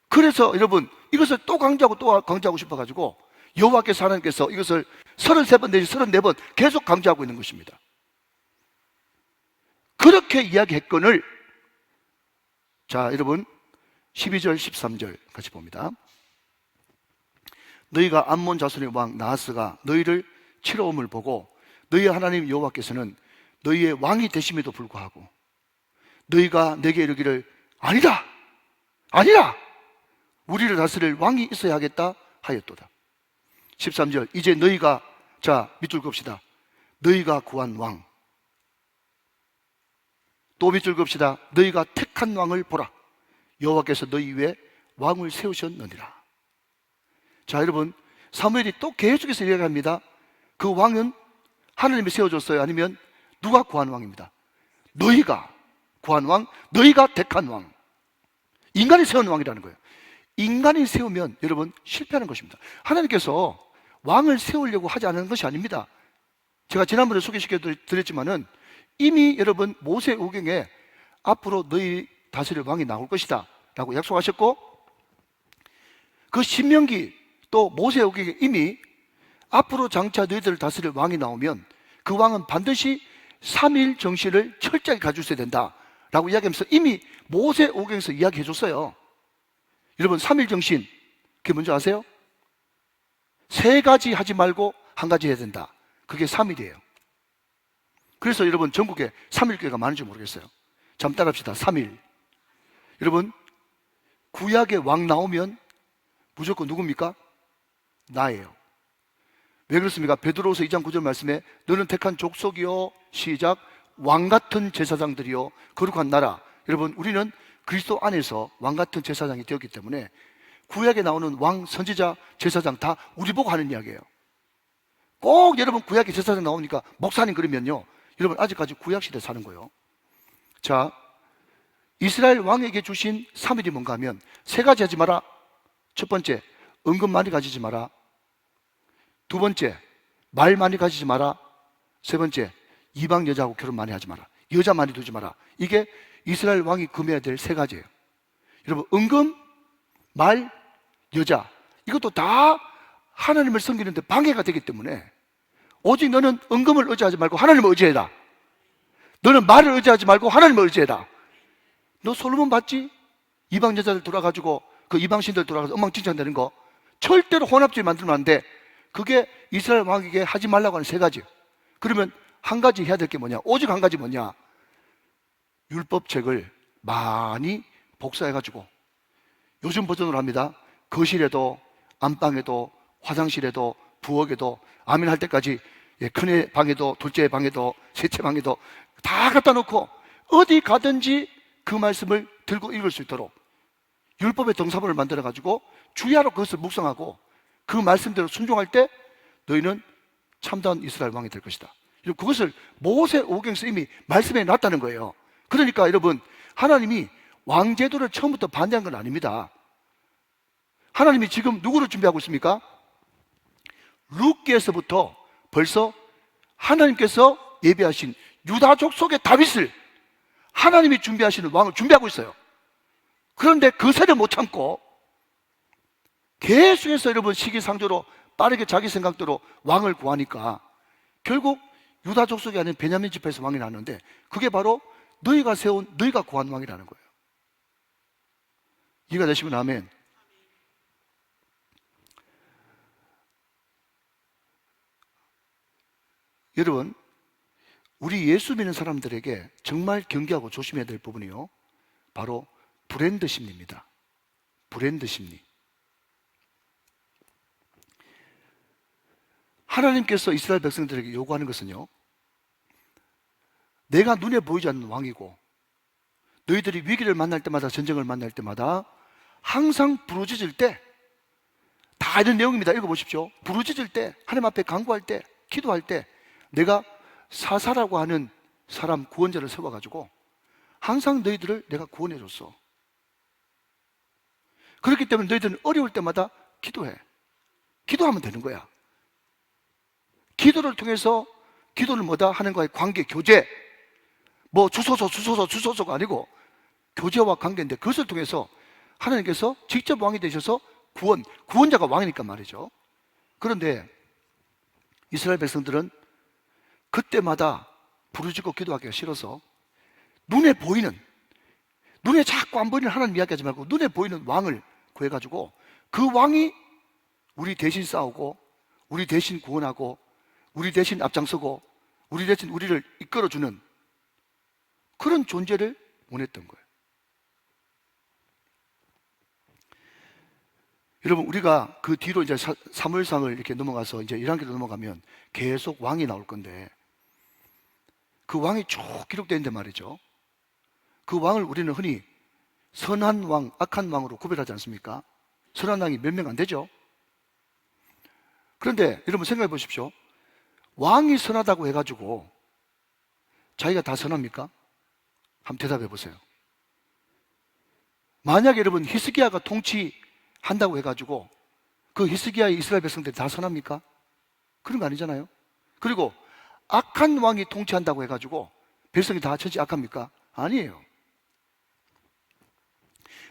그래서 여러분 이것을 또 강조하고 또 강조하고 싶어가지고 여호와께서 하나님께서 이것을 33번 내지 34번 계속 강조하고 있는 것입니다. 그렇게 이야기했건을 자 여러분 12절 13절 같이 봅니다. 너희가 암몬 자손의 왕 나하스가 너희를 치러옴을 보고 너희 하나님 여호와께서는 너희의 왕이 되심에도 불구하고 너희가 내게 이르기를 아니다 아니라 우리를 다스릴 왕이 있어야 하겠다 하였도다. 13절 이제 너희가 자 밑줄 긋읍시다. 너희가 구한 왕, 또 밑줄 긋읍시다. 너희가 택한 왕을 보라. 여호와께서 너희 위에 왕을 세우셨느니라. 자 여러분 사무엘이 또 계속해서 이야기합니다. 그 왕은 하나님이 세워줬어요? 아니면 누가 구한 왕입니다. 너희가 구한 왕, 너희가 택한 왕, 인간이 세운 왕이라는 거예요. 인간이 세우면 여러분 실패하는 것입니다. 하나님께서 왕을 세우려고 하지 않은 것이 아닙니다. 제가 지난번에 소개시켜 드렸지만은 이미 여러분 모세오경에 앞으로 너희 다스릴 왕이 나올 것이다 라고 약속하셨고, 그 신명기 또 모세오경에 이미 앞으로 장차 너희들을 다스릴 왕이 나오면 그 왕은 반드시 3일 정신을 철저하게 가지고 있어야 된다 라고 이야기하면서 이미 모세오경에서 이야기해 줬어요. 여러분 3일 정신 그게 뭔지 아세요? 3가지 하지 말고 1가지 해야 된다. 그게 3일이에요. 그래서 여러분 전국에 3일교회가 많은지 모르겠어요. 잠깐 따라합시다. 3일. 여러분 구약의 왕 나오면 무조건 누굽니까? 나예요. 왜 그렇습니까? 베드로후서 2장 9절 말씀에 너는 택한 족속이요 시작 왕같은 제사장들이요 거룩한 나라. 여러분 우리는 그리스도 안에서 왕같은 제사장이 되었기 때문에 구약에 나오는 왕, 선지자, 제사장 다 우리 보고 하는 이야기예요. 꼭 여러분 구약에 제사장 나오니까 목사님 그러면요 여러분 아직까지 구약시대에 사는 거예요. 자 이스라엘 왕에게 주신 3일이 뭔가 하면 3가지 하지 마라. 첫 번째 은근 많이 가지지 마라. 두 번째 말 많이 가지지 마라. 세 번째 이방 여자하고 결혼 많이 하지 마라. 여자 많이 두지 마라. 이게 이스라엘 왕이 금해야 될 3가지예요. 여러분 은금, 말, 여자 이것도 다 하나님을 섬기는데 방해가 되기 때문에 오직 너는 은금을 의지하지 말고 하나님을 의지해라. 너는 말을 의지하지 말고 하나님을 의지해라. 너 솔로몬 봤지? 이방 여자들 돌아가지고 그 이방신들 돌아가서 엉망진창되는 거 절대로 혼합주의 만들면 안 돼. 그게 이스라엘 왕에게 하지 말라고 하는 3가지. 그러면 1가지 해야 될 게 뭐냐? 오직 1가지 뭐냐? 율법책을 많이 복사해가지고 요즘 버전으로 합니다. 거실에도 안방에도 화장실에도 부엌에도 아멘 할 때까지 큰애 방에도 둘째 방에도 셋째 방에도 다 갖다 놓고 어디 가든지 그 말씀을 들고 읽을 수 있도록 율법의 등사본을 만들어가지고 주야로 그것을 묵상하고 그 말씀대로 순종할 때 너희는 참다운 이스라엘 왕이 될 것이다. 그것을 모세오경에서 이미 말씀해 놨다는 거예요. 그러니까 여러분 하나님이 왕제도를 처음부터 반대한 건 아닙니다. 하나님이 지금 누구를 준비하고 있습니까? 룻기에서부터 벌써 하나님께서 예비하신 유다족 속의 다윗을 하나님이 준비하시는 왕을 준비하고 있어요. 그런데 그 세를 못 참고 계속해서 여러분 시기상조로 빠르게 자기 생각대로 왕을 구하니까 결국 유다족 속이 아닌 베냐민 지파에서 왕이 나는데 그게 바로 너희가 세운 너희가 구한 왕이라는 거예요. 이해가 되시면 아멘. 여러분 우리 예수 믿는 사람들에게 정말 경계하고 조심해야 될 부분이요 바로 브랜드 심리입니다. 브랜드 심리. 하나님께서 이스라엘 백성들에게 요구하는 것은요 내가 눈에 보이지 않는 왕이고 너희들이 위기를 만날 때마다 전쟁을 만날 때마다 항상 부르짖을 때 다 이런 내용입니다. 읽어보십시오. 부르짖을 때 하나님 앞에 간구할 때 기도할 때 내가 사사라고 하는 사람 구원자를 세워가지고 항상 너희들을 내가 구원해줬어. 그렇기 때문에 너희들은 어려울 때마다 기도해. 기도하면 되는 거야. 기도를 통해서 기도는 뭐다? 하나님과의 관계, 교제. 뭐 주소서가 아니고 교제와 관계인데 그것을 통해서 하나님께서 직접 왕이 되셔서 구원자가 왕이니까 말이죠. 그런데 이스라엘 백성들은 그때마다 부르짖고 기도하기가 싫어서 눈에 자꾸 안 보이는 하나님 이야기하지 말고 눈에 보이는 왕을 구해가지고 그 왕이 우리 대신 싸우고 우리 대신 구원하고 우리 대신 앞장서고 우리 대신 우리를 이끌어주는 그런 존재를 원했던 거예요. 여러분, 우리가 그 뒤로 이제 사무엘상을 이렇게 넘어가서 이제 1단계로 넘어가면 계속 왕이 나올 건데 그 왕이 쭉 기록되는데 말이죠. 그 왕을 우리는 흔히 선한 왕, 악한 왕으로 구별하지 않습니까? 선한 왕이 몇 명 안 되죠? 그런데 여러분 생각해 보십시오. 왕이 선하다고 해가지고 자기가 다 선합니까? 한번 대답해 보세요. 만약에 여러분 히스기야가 통치한다고 해가지고 그 히스기야의 이스라엘 백성들이 다 선합니까? 그런 거 아니잖아요. 그리고 악한 왕이 통치한다고 해가지고 백성이 다 전체 악합니까? 아니에요.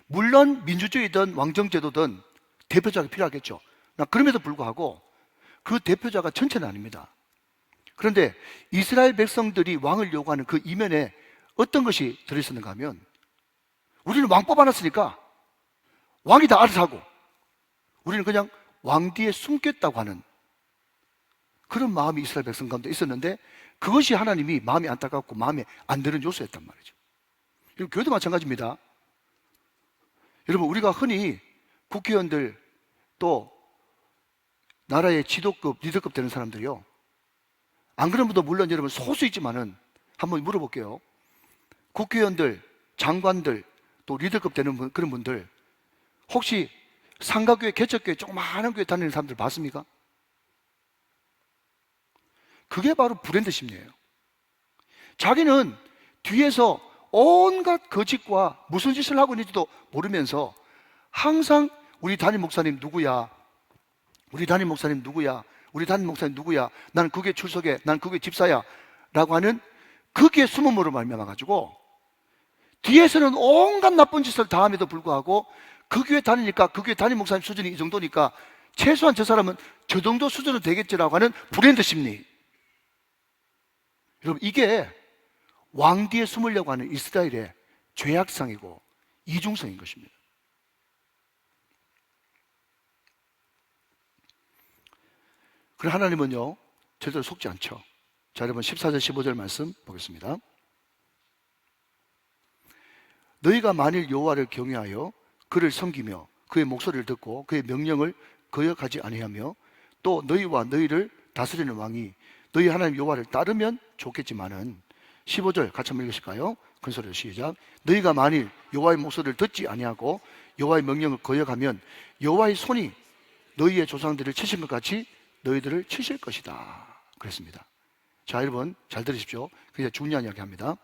물론 민주주의든 왕정제도든 대표자가 필요하겠죠. 그럼에도 불구하고 그 대표자가 전체는 아닙니다. 그런데 이스라엘 백성들이 왕을 요구하는 그 이면에 어떤 것이 들어있었는가 하면 우리는 왕 뽑아놨으니까 왕이 다 알아서 하고 우리는 그냥 왕 뒤에 숨겠다고 하는 그런 마음이 이스라엘 백성 가운데 있었는데 그것이 하나님이 마음이 안타깝고 마음에 안 드는 요소였단 말이죠. 교회도 마찬가지입니다. 여러분, 우리가 흔히 국회의원들 또 나라의 지도급, 리더급 되는 사람들이요, 안 그런 분도 물론 여러분 소수 있지만은 한번 물어볼게요. 국회의원들, 장관들, 또 리더급 되는 그런 분들 혹시 상가교회, 개척교회, 조그마한 교회 다니는 사람들 봤습니까? 그게 바로 브랜드 심리예요. 자기는 뒤에서 온갖 거짓과 무슨 짓을 하고 있는지도 모르면서 항상 우리 담임 목사님 누구야? 우리 담임 목사님 누구야? 우리 담임 목사님 누구야? 나는 그게 출석해. 나는 그게 집사야. 라고 하는 그게 숨음으로 말미암아가지고 뒤에서는 온갖 나쁜 짓을 다 함에도 불구하고 그 교회 다니니까 그 교회 담임 목사님 수준이 이 정도니까 최소한 저 사람은 저 정도 수준은 되겠지라고 하는 브랜드 심리. 여러분, 이게 왕 뒤에 숨으려고 하는 이스라엘의 죄악성이고 이중성인 것입니다. 그럼 하나님은요 절대로 속지 않죠. 자, 여러분 14절 15절 말씀 보겠습니다. 너희가 만일 여호와를 경외하여 그를 섬기며 그의 목소리를 듣고 그의 명령을 거역하지 아니하며 또 너희와 너희를 다스리는 왕이 너희 하나님 여호와를 따르면 좋겠지만은 15절 같이 한번 읽으실까요? 큰 소리로 시작. 너희가 만일 여호와의 목소리를 듣지 아니하고 여호와의 명령을 거역하면 여호와의 손이 너희의 조상들을 치신 것 같이 너희들을 치실 것이다 그랬습니다. 자, 여러분 잘 들으십시오. 그게 중요한 이야기 합니다.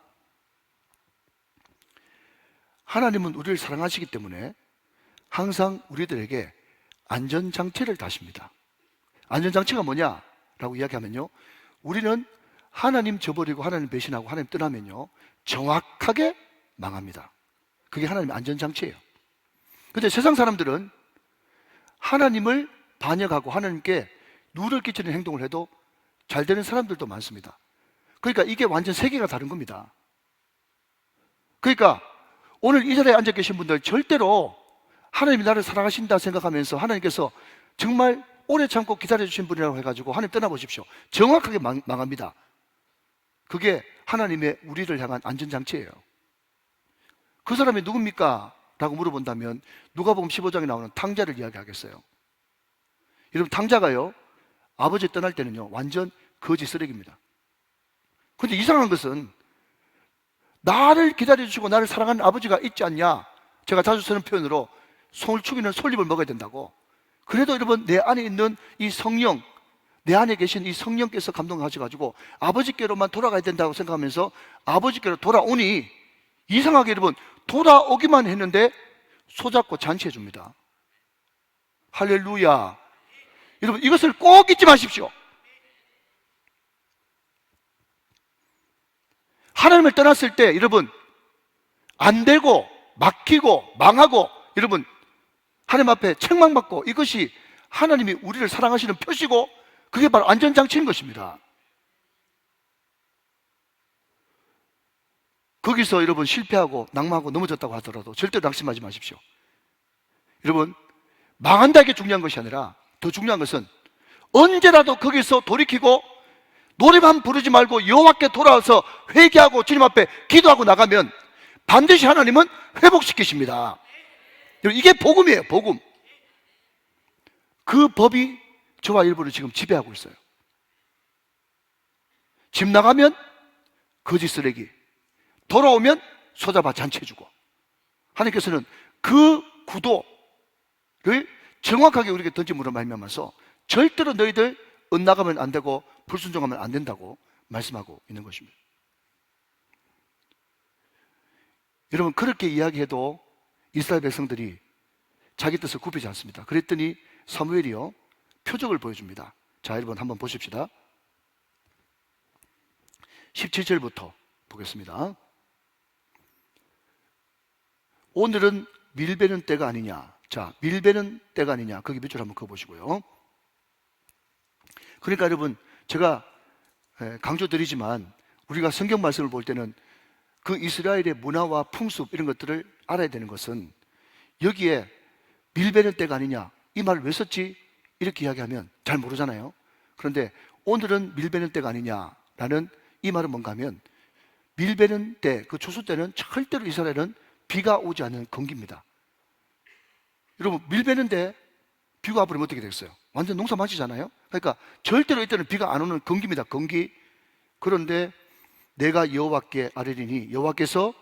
하나님은 우리를 사랑하시기 때문에 항상 우리들에게 안전장치를 다십니다. 안전장치가 뭐냐라고 이야기하면요, 우리는 하나님 저버리고 하나님 배신하고 하나님 떠나면요 정확하게 망합니다. 그게 하나님의 안전장치예요. 그런데 세상 사람들은 하나님을 반역하고 하나님께 누를 끼치는 행동을 해도 잘 되는 사람들도 많습니다. 그러니까 이게 완전 세계가 다른 겁니다. 그러니까 오늘 이 자리에 앉아 계신 분들 절대로 하나님이 나를 사랑하신다 생각하면서 하나님께서 정말 오래 참고 기다려주신 분이라고 해가지고 하나님 떠나보십시오. 정확하게 망합니다. 그게 하나님의 우리를 향한 안전장치예요. 그 사람이 누굽니까? 라고 물어본다면 누가복음 15장에 나오는 탕자를 이야기하겠어요. 여러분, 탕자가요 아버지 떠날 때는요 완전 거지 쓰레기입니다. 그런데 이상한 것은 나를 기다려주시고 나를 사랑하는 아버지가 있지 않냐, 제가 자주 쓰는 표현으로 송을 축이는 솔잎을 먹어야 된다고. 그래도 여러분 내 안에 있는 이 성령, 내 안에 계신 이 성령께서 감동하셔가지고 아버지께로만 돌아가야 된다고 생각하면서 아버지께로 돌아오니 이상하게 여러분 돌아오기만 했는데 손잡고 잔치해 줍니다. 할렐루야. 여러분 이것을 꼭 잊지 마십시오. 하나님을 떠났을 때 여러분 안 되고 막히고 망하고 여러분 하나님 앞에 책망받고 이것이 하나님이 우리를 사랑하시는 표시고 그게 바로 안전장치인 것입니다. 거기서 여러분 실패하고 낙마하고 넘어졌다고 하더라도 절대로 낙심하지 마십시오. 여러분 망한다 이게 중요한 것이 아니라 더 중요한 것은 언제라도 거기서 돌이키고 노래만 부르지 말고 여호와께 돌아와서 회개하고 주님 앞에 기도하고 나가면 반드시 하나님은 회복시키십니다. 이게 복음이에요. 복음. 그 법이 저와 여러분을 지금 지배하고 있어요. 집 나가면 거짓 쓰레기, 돌아오면 소잡아 잔치해주고, 하나님께서는 그 구도를 정확하게 우리에게 던짐으로 말미암아서 절대로 너희들 엇나가면 안 되고 불순종하면 안 된다고 말씀하고 있는 것입니다. 여러분 그렇게 이야기해도 이스라엘 백성들이 자기 뜻을 굽히지 않습니다. 그랬더니 사무엘이요 표적을 보여줍니다. 자 여러분 한번 보십시다. 17절부터 보겠습니다. 오늘은 밀베는 때가 아니냐. 자, 밀베는 때가 아니냐. 거기 밑줄 한번 그어보시고요. 그러니까 여러분 제가 강조드리지만 우리가 성경 말씀을 볼 때는 그 이스라엘의 문화와 풍습 이런 것들을 알아야 되는 것은 여기에 밀베는 때가 아니냐 이 말을 왜 썼지? 이렇게 이야기하면 잘 모르잖아요. 그런데 오늘은 밀베는 때가 아니냐라는 이 말은 뭔가 하면 밀베는 때, 그 추수 때는 절대로 이스라엘은 비가 오지 않는 건기입니다. 여러분 밀베는 때 비가 와버리면 어떻게 되겠어요? 완전 농사 망치잖아요. 그러니까 절대로 이때는 비가 안 오는 건기입니다. 건기. 그런데 내가 여호와께 아뢰리니 여호와께서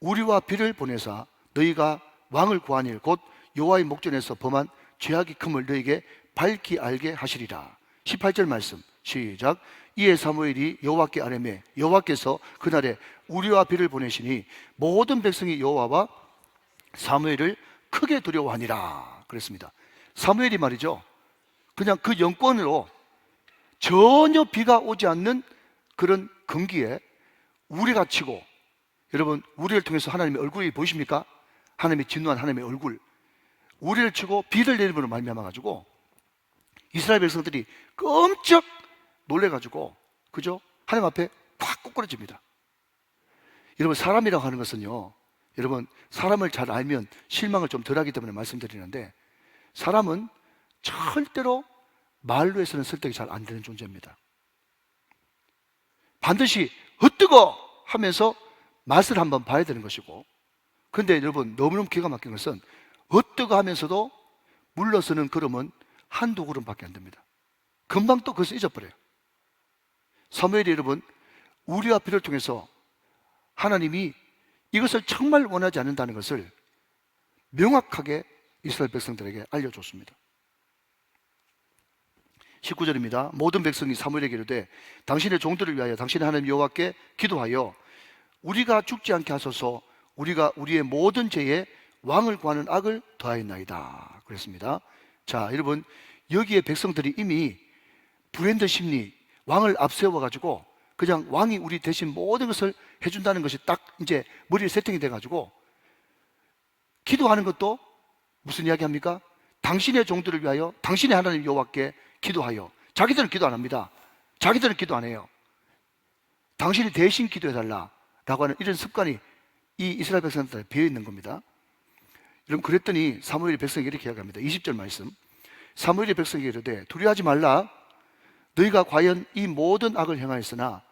우리와 비를 보내사 너희가 왕을 구한 일 곧 여호와의 목전에서 범한 죄악이 큼을 너희에게 밝히 알게 하시리라. 18절 말씀 시작. 이에 사무엘이 여호와께 아뢰매 여호와께서 그날에 우리와 비를 보내시니 모든 백성이 여호와와 사무엘을 크게 두려워하니라 그랬습니다. 사무엘이 말이죠 그냥 그 영권으로 전혀 비가 오지 않는 그런 건기에 우리가 치고, 여러분 우리를 통해서 하나님의 얼굴이 보이십니까? 하나님의 진노한 하나님의 얼굴, 우리를 치고 비를 내림으로 말미암아가지고 이스라엘 백성들이 끔찍 놀래가지고 그죠? 하나님 앞에 확 꼬꾸라집니다. 여러분 사람이라고 하는 것은요 여러분 사람을 잘 알면 실망을 좀 덜하기 때문에 말씀드리는데 사람은 절대로 말로 해서는 설득이 잘 안 되는 존재입니다. 반드시 헛뜨거 하면서 맛을 한번 봐야 되는 것이고, 그런데 여러분 너무너무 기가 막힌 것은 헛뜨거 하면서도 물러서는 걸음은 한두 걸음밖에 안 됩니다. 금방 또 그것을 잊어버려요. 사무엘이 여러분 우리와 비를 통해서 하나님이 이것을 정말 원하지 않는다는 것을 명확하게 이스라엘 백성들에게 알려줬습니다. 19절입니다. 모든 백성이 사무엘에게 이르되 당신의 종들을 위하여 당신의 하나님 여호와께 기도하여 우리가 죽지 않게 하소서. 우리가 우리의 모든 죄에 왕을 구하는 악을 더하였나이다 그랬습니다. 자 여러분 여기에 백성들이 이미 브랜드 심리, 왕을 앞세워 가지고 그냥 왕이 우리 대신 모든 것을 해준다는 것이 딱 이제 머리에 세팅이 돼 가지고 기도하는 것도 무슨 이야기 합니까? 당신의 종들을 위하여 당신의 하나님 여호와께 기도하여. 자기들은 기도 안 합니다. 자기들은 기도 안 해요. 당신이 대신 기도해달라 라고 하는 이런 습관이 이 이스라엘 백성들에 배어 있는 겁니다. 여러분 그랬더니 사무엘이 백성에게 이렇게 이야기합니다. 20절 말씀. 사무엘이 백성에게 이르되 두려워하지 말라. 너희가 과연 이 모든 악을 행하였으나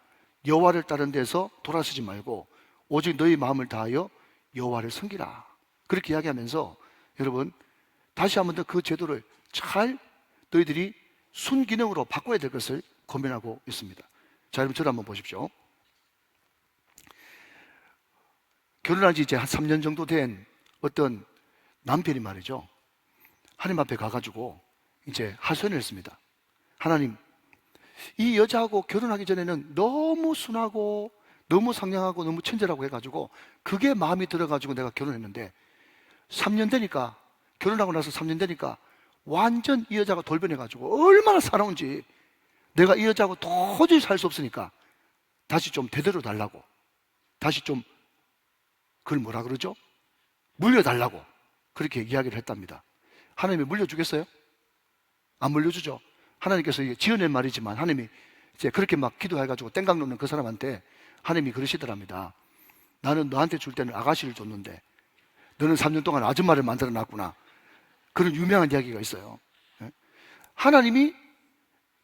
여호와를 따른 데서 돌아서지 말고 오직 너희 마음을 다하여 여호와를 섬기라. 그렇게 이야기하면서 여러분 다시 한번 더 그 제도를 잘 너희들이 순기능으로 바꿔야 될 것을 고민하고 있습니다. 자 여러분 저를 한번 보십시오. 결혼한 지 이제 한 3년 정도 된 어떤 남편이 말이죠 하나님 앞에 가가지고 이제 하소연을 했습니다. 하나님, 이 여자하고 결혼하기 전에는 너무 순하고 너무 상냥하고 너무 친절하고 해가지고 그게 마음이 들어가지고 내가 결혼했는데 3년 되니까, 결혼하고 나서 3년 되니까 완전 이 여자가 돌변해가지고 얼마나 사나운지 내가 이 여자하고 도저히 살 수 없으니까 다시 좀 되돌려 달라고, 다시 좀 그걸 뭐라 그러죠? 물려달라고 그렇게 이야기를 했답니다. 하나님이 물려주겠어요? 안 물려주죠. 하나님께서 이게 지어낸 말이지만 하나님이 이제 그렇게 막 기도해가지고 땡강 놓는 그 사람한테 하나님이 그러시더랍니다. 나는 너한테 줄 때는 아가씨를 줬는데 너는 3년 동안 아줌마를 만들어 놨구나. 그런 유명한 이야기가 있어요. 하나님이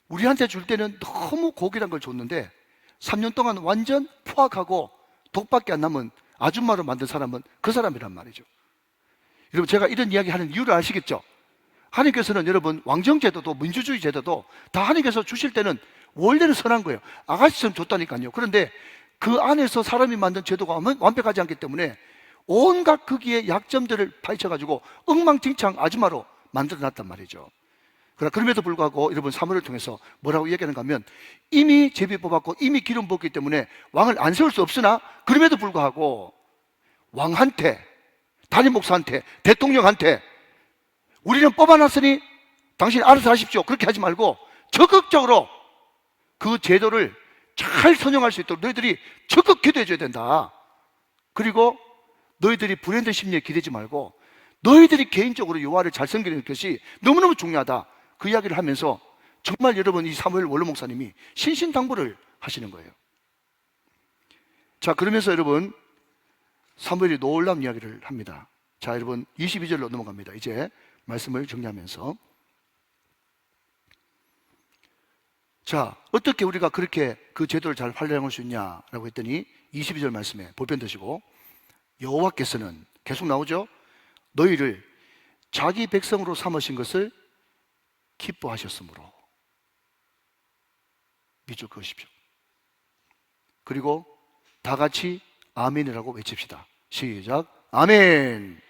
우리한테 줄 때는 너무 고귀한 걸 줬는데 3년 동안 완전 포악하고 독밖에 안 남은 아줌마로 만든 사람은 그 사람이란 말이죠. 여러분, 제가 이런 이야기 하는 이유를 아시겠죠? 하나님께서는 여러분, 왕정제도도 민주주의 제도도 다 하나님께서 주실 때는 원래는 선한 거예요. 아가씨처럼 줬다니까요. 그런데 그 안에서 사람이 만든 제도가 완벽하지 않기 때문에 온갖 거기에 약점들을 파헤쳐가지고 엉망진창 아줌마로 만들어놨단 말이죠. 그러나 그럼에도 불구하고 여러분, 사무엘을 통해서 뭐라고 얘기하는가 하면 이미 제비 뽑았고 이미 기름 부었기 때문에 왕을 안 세울 수 없으나 그럼에도 불구하고 왕한테, 담임 목사한테, 대통령한테 우리는 뽑아놨으니 당신 알아서 하십시오. 그렇게 하지 말고 적극적으로 그 제도를 잘 선용할 수 있도록 너희들이 적극 기도해 줘야 된다. 그리고 너희들이 브랜드 심리에 기대지 말고 너희들이 개인적으로 여호와를 잘 섬기는 것이 너무너무 중요하다. 그 이야기를 하면서 정말 여러분, 이 사무엘 원로 목사님이 신신당부를 하시는 거예요. 자, 그러면서 여러분, 사무엘이 놀라운 이야기를 합니다. 자, 여러분, 22절로 넘어갑니다. 이제 말씀을 정리하면서, 자, 어떻게 우리가 그렇게 그 제도를 잘 활용할 수 있냐라고 했더니 22절 말씀에 볼펜 드시고, 여호와께서는 계속 나오죠. 너희를 자기 백성으로 삼으신 것을 기뻐하셨으므로 밑줄 그으십시오. 그리고 다 같이 아멘이라고 외칩시다. 시작. 아멘.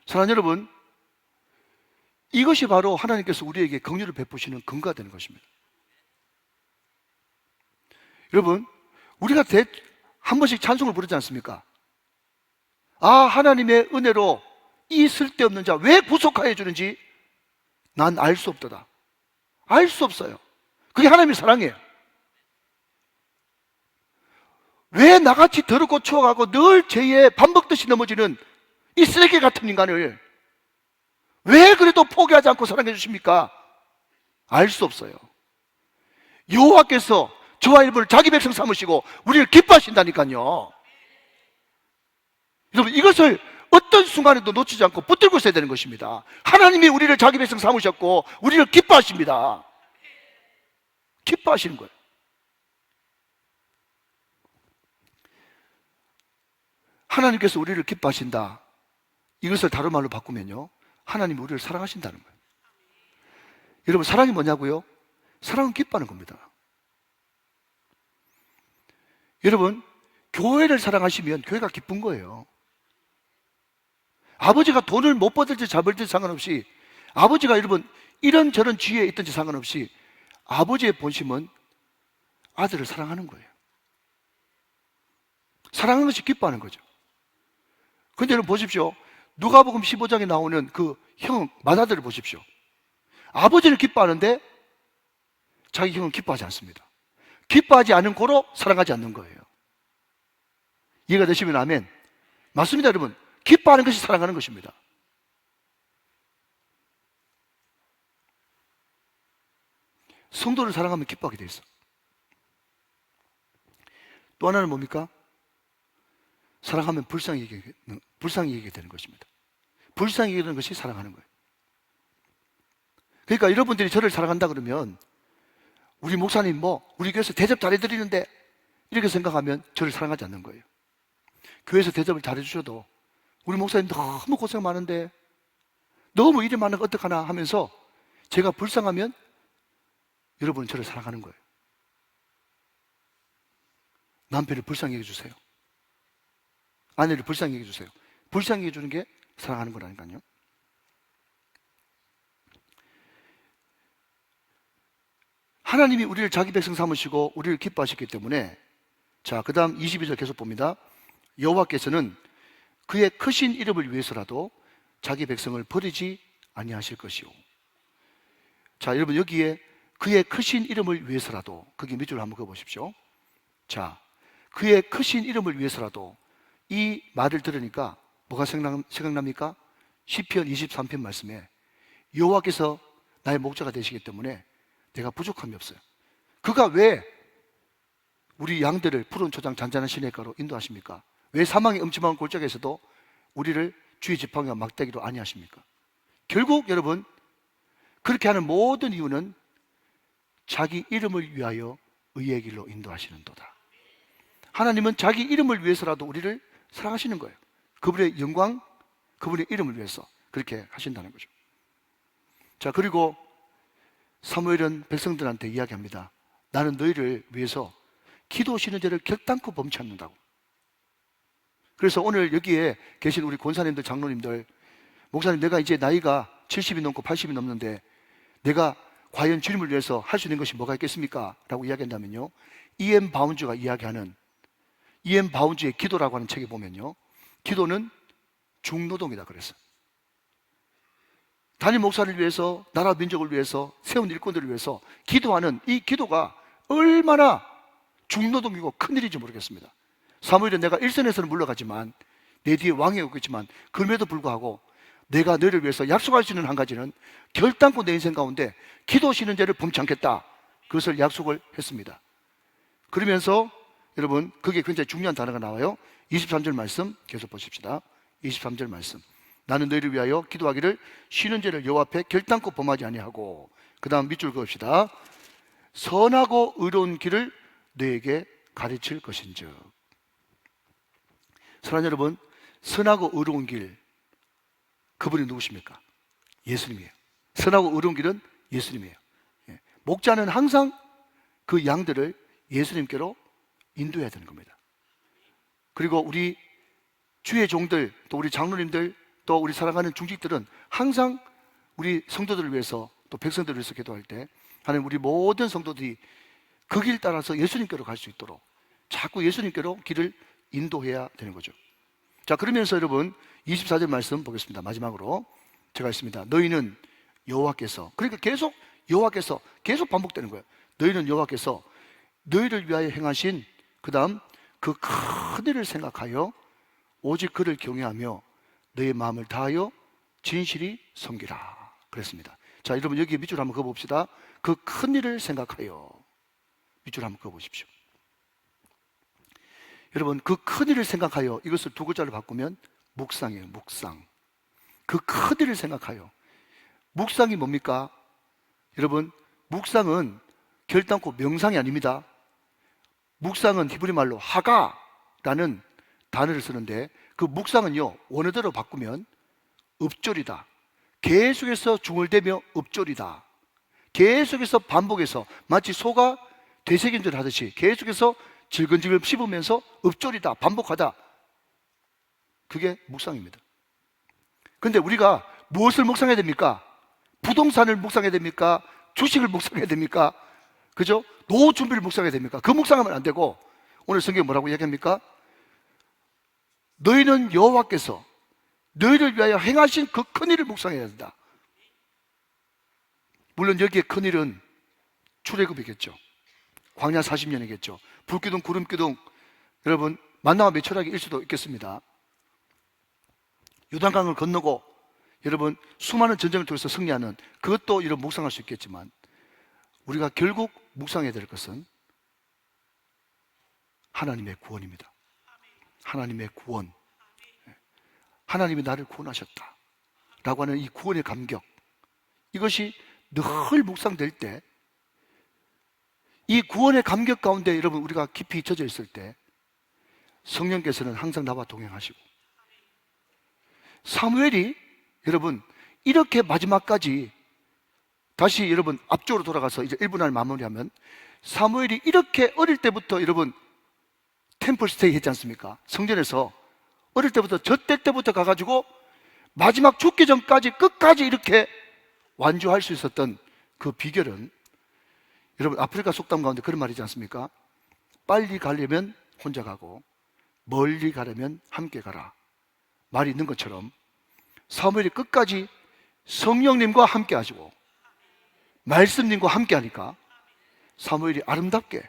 사랑하는 여러분, 이것이 바로 하나님께서 우리에게 긍휼을 베푸시는 근거가 되는 것입니다. 여러분, 우리가 한 번씩 찬송을 부르지 않습니까? 아, 하나님의 은혜로 이 쓸데없는 자 왜 구속하여 주는지 난 알 수 없도다. 알 수 없어요. 그게 하나님의 사랑이에요. 왜 나같이 더럽고 추억하고 늘 죄에 밥 먹듯이 넘어지는 이 쓰레기 같은 인간을 왜 그래도 포기하지 않고 사랑해 주십니까? 알 수 없어요. 여호와께서 저와 여러분을 자기 백성 삼으시고 우리를 기뻐하신다니까요. 여러분, 이것을 어떤 순간에도 놓치지 않고 붙들고 있어야 되는 것입니다. 하나님이 우리를 자기 백성 삼으셨고 우리를 기뻐하십니다. 기뻐하시는 거예요. 하나님께서 우리를 기뻐하신다. 이것을 다른 말로 바꾸면요, 하나님이 우리를 사랑하신다는 거예요. 여러분, 사랑이 뭐냐고요? 사랑은 기뻐하는 겁니다. 여러분, 교회를 사랑하시면 교회가 기쁜 거예요. 아버지가 돈을 못 벌든지 잘 벌든지 상관없이, 아버지가 여러분 이런저런 지혜에 있든지 상관없이 아버지의 본심은 아들을 사랑하는 거예요. 사랑하는 것이 기뻐하는 거죠. 그런데 여러분 보십시오. 누가복음 15장에 나오는 그 형 맏아들을 보십시오. 아버지를 기뻐하는데 자기 형은 기뻐하지 않습니다. 기뻐하지 않은 고로 사랑하지 않는 거예요. 이해가 되시면 아멘. 맞습니다, 여러분. 기뻐하는 것이 사랑하는 것입니다. 성도를 사랑하면 기뻐하게 돼 있어. 또 하나는 뭡니까? 사랑하면 불쌍히 여기게 되는 것입니다. 불쌍히 여기는 것이 사랑하는 거예요. 그러니까 여러분들이 저를 사랑한다 그러면 우리 목사님 우리 교회에서 대접 잘해드리는데 이렇게 생각하면 저를 사랑하지 않는 거예요. 교회에서 대접을 잘해주셔도 우리 목사님 너무 고생 많은데 너무 일이 많은 거 어떡하나 하면서 제가 불쌍하면 여러분은 저를 사랑하는 거예요. 남편을 불쌍히 여겨주세요. 아내를 불쌍히 여겨주세요. 불쌍히 여겨주는 게 사랑하는 거라니까요. 하나님이 우리를 자기 백성 삼으시고 우리를 기뻐하셨기 때문에, 자, 그 다음 22절 계속 봅니다. 여호와께서는 그의 크신 이름을 위해서라도 자기 백성을 버리지 아니하실 것이요. 자, 여러분 여기에 그의 크신 이름을 위해서라도, 거기 밑줄을 한번 그어보십시오. 자, 그의 크신 이름을 위해서라도, 이 말을 들으니까 뭐가 생각납니까? 시편 23편 말씀에 여호와께서 나의 목자가 되시기 때문에 내가 부족함이 없어요. 그가 왜 우리 양들을 푸른 초장 잔잔한 시냇가로 인도하십니까? 왜 사망의 음침한 골짜기에서도 우리를 주의 지팡이와 막대기로 안위하십니까? 결국 여러분, 그렇게 하는 모든 이유는 자기 이름을 위하여 의의 길로 인도하시는도다. 하나님은 자기 이름을 위해서라도 우리를 사랑하시는 거예요. 그분의 영광, 그분의 이름을 위해서 그렇게 하신다는 거죠. 자, 그리고 사무엘은 백성들한테 이야기합니다. 나는 너희를 위해서 기도하시는 죄를 결단코 범치 않는다고. 그래서 오늘 여기에 계신 우리 권사님들, 장로님들, 목사님, 내가 이제 나이가 70이 넘고 80이 넘는데 내가 과연 주님을 위해서 할 수 있는 것이 뭐가 있겠습니까? 라고 이야기한다면요, E.M. 바운즈가 이야기하는 E.M. 바운즈의 기도라고 하는 책에 보면요, 기도는 중노동이다 그랬어요. 담임 목사를 위해서, 나라 민족을 위해서, 세운 일꾼들을 위해서 기도하는 이 기도가 얼마나 중노동이고 큰일인지 모르겠습니다. 사무엘은 내가 일선에서는 물러가지만 내 뒤에 왕이 오겠지만 그럼에도 불구하고 내가 너희를 위해서 약속할 수 있는 한 가지는 결단코 내 인생 가운데 기도하시는 죄를 범치 않겠다, 그것을 약속을 했습니다. 그러면서 여러분, 그게 굉장히 중요한 단어가 나와요. 23절 말씀 계속 보십시다. 23절 말씀, 나는 너희를 위하여 기도하기를 쉬는 죄를 여호와 앞에 결단코 범하지 아니하고, 그 다음 밑줄 그읍시다. 선하고 의로운 길을 너에게 가르칠 것인즉. 사랑하는 여러분, 선하고 의로운 길, 그분이 누구십니까? 예수님이에요. 선하고 의로운 길은 예수님이에요. 목자는 항상 그 양들을 예수님께로 인도해야 되는 겁니다. 그리고 우리 주의 종들, 또 우리 장로님들, 또 우리 사랑하는 중직들은 항상 우리 성도들을 위해서, 또 백성들을 위해서 기도할 때 하나님, 우리 모든 성도들이 그 길 따라서 예수님께로 갈 수 있도록 자꾸 예수님께로 길을 인도해야 되는 거죠. 자, 그러면서 여러분 24절 말씀 보겠습니다. 마지막으로 제가 있습니다. 너희는 여호와께서, 그러니까 계속 여호와께서 계속 반복되는 거예요. 너희는 여호와께서 너희를 위하여 행하신, 그 다음 그 큰 일을 생각하여 오직 그를 경외하며 너의 마음을 다하여 진실이 섬기라 그랬습니다. 자, 여러분 여기 밑줄 한번 그어봅시다. 그 큰 일을 생각하여, 밑줄 한번 그어보십시오. 여러분, 그 큰 일을 생각하여, 이것을 두 글자로 바꾸면 묵상이에요. 묵상. 그 큰 일을 생각하여. 묵상이 뭡니까? 여러분, 묵상은 결단코 명상이 아닙니다. 묵상은 히브리 말로 하가라는 단어를 쓰는데, 그 묵상은요, 원어대로 바꾸면 읍조리다. 계속해서 중얼대며 읍조리다. 계속해서 반복해서 마치 소가 되새김질 하듯이 계속해서 질근질근 씹으면서 읍조리다, 반복하다. 그게 묵상입니다. 근데 우리가 무엇을 묵상해야 됩니까? 부동산을 묵상해야 됩니까? 주식을 묵상해야 됩니까? 그죠? 노후 준비를 묵상해야 됩니까? 그 묵상하면 안 되고, 오늘 성경에 뭐라고 이야기합니까? 너희는 여호와께서 너희를 위하여 행하신 그 큰일을 묵상해야 된다. 물론 여기에 큰일은 출애굽이겠죠. 광야 40년이겠죠. 불기둥 구름기둥, 여러분 만나와 메추라기 일 수도 있겠습니다. 요단강을 건너고 여러분 수많은 전쟁을 통해서 승리하는, 그것도 이런 묵상할 수 있겠지만, 우리가 결국 묵상해야 될 것은 하나님의 구원입니다. 하나님의 구원. 하나님이 나를 구원하셨다 라고 하는 이 구원의 감격, 이것이 늘 묵상될 때, 이 구원의 감격 가운데 여러분 우리가 깊이 젖어 있을 때 성령께서는 항상 나와 동행하시고, 사무엘이 여러분 이렇게 마지막까지, 다시 여러분 앞쪽으로 돌아가서 이제 1분할 마무리하면, 사무엘이 이렇게 어릴 때부터 여러분 템플 스테이 했지 않습니까? 성전에서 어릴 때부터, 젖될 때부터 가가지고 마지막 죽기 전까지 끝까지 이렇게 완주할 수 있었던 그 비결은, 여러분 아프리카 속담 가운데 그런 말이지 않습니까? 빨리 가려면 혼자 가고 멀리 가려면 함께 가라 말이 있는 것처럼, 사무엘이 끝까지 성령님과 함께 하시고 말씀님과 함께 하니까 사무엘이 아름답게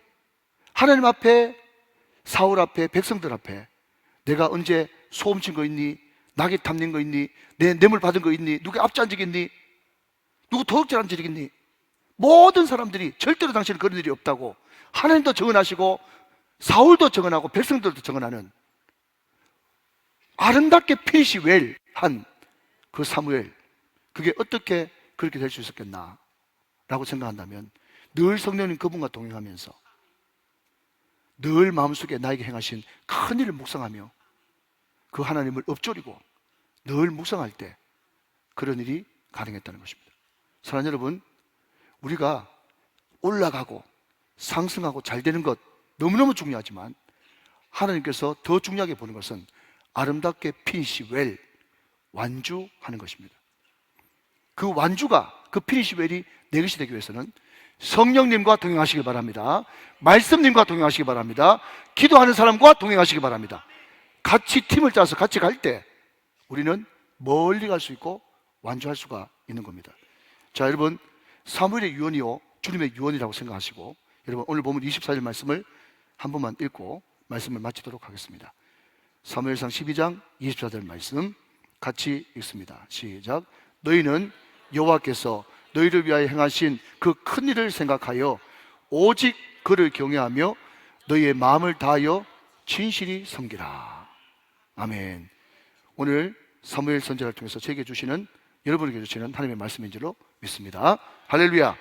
하나님 앞에, 사울 앞에, 백성들 앞에 내가 언제 소음 친 거 있니? 낙에 탐낸 거 있니? 내 뇌물 받은 거 있니? 누구 앞지 한 적 있니? 누구 도둑질 한 적 있니? 모든 사람들이 절대로 당신은 그런 일이 없다고 하나님도 증언하시고 사울도 증언하고 백성들도 증언하는 아름답게 피니시 웰한 그 사무엘, 그게 어떻게 그렇게 될 수 있었겠나 라고 생각한다면 늘 성령님 그분과 동행하면서 늘 마음속에 나에게 행하신 큰 일을 묵상하며 그 하나님을 엎조리고 늘 묵상할 때 그런 일이 가능했다는 것입니다. 사랑하는 여러분, 우리가 올라가고 상승하고 잘 되는 것 너무너무 중요하지만 하나님께서 더 중요하게 보는 것은 아름답게 피니시 웰, 완주하는 것입니다. 그 완주가, 그 피니시 웰이 내 것이 되기 위해서는 성령님과 동행하시기 바랍니다. 말씀님과 동행하시기 바랍니다. 기도하는 사람과 동행하시기 바랍니다. 같이 팀을 짜서 같이 갈 때 우리는 멀리 갈 수 있고 완주할 수가 있는 겁니다. 자, 여러분, 사무엘의 유언이요 주님의 유언이라고 생각하시고 여러분 오늘 보면 24절 말씀을 한 번만 읽고 말씀을 마치도록 하겠습니다. 사무엘상 12장 24절 말씀 같이 읽습니다. 시작. 너희는 여호와께서 너희를 위하여 행하신 그 큰 일을 생각하여 오직 그를 경외하며 너희의 마음을 다하여 진실히 섬기라. 아멘. 오늘 사무엘 선지자를 통해서 제게 주시는, 여러분에게 주시는 하나님의 말씀인 줄로 믿습니다. 할렐루야.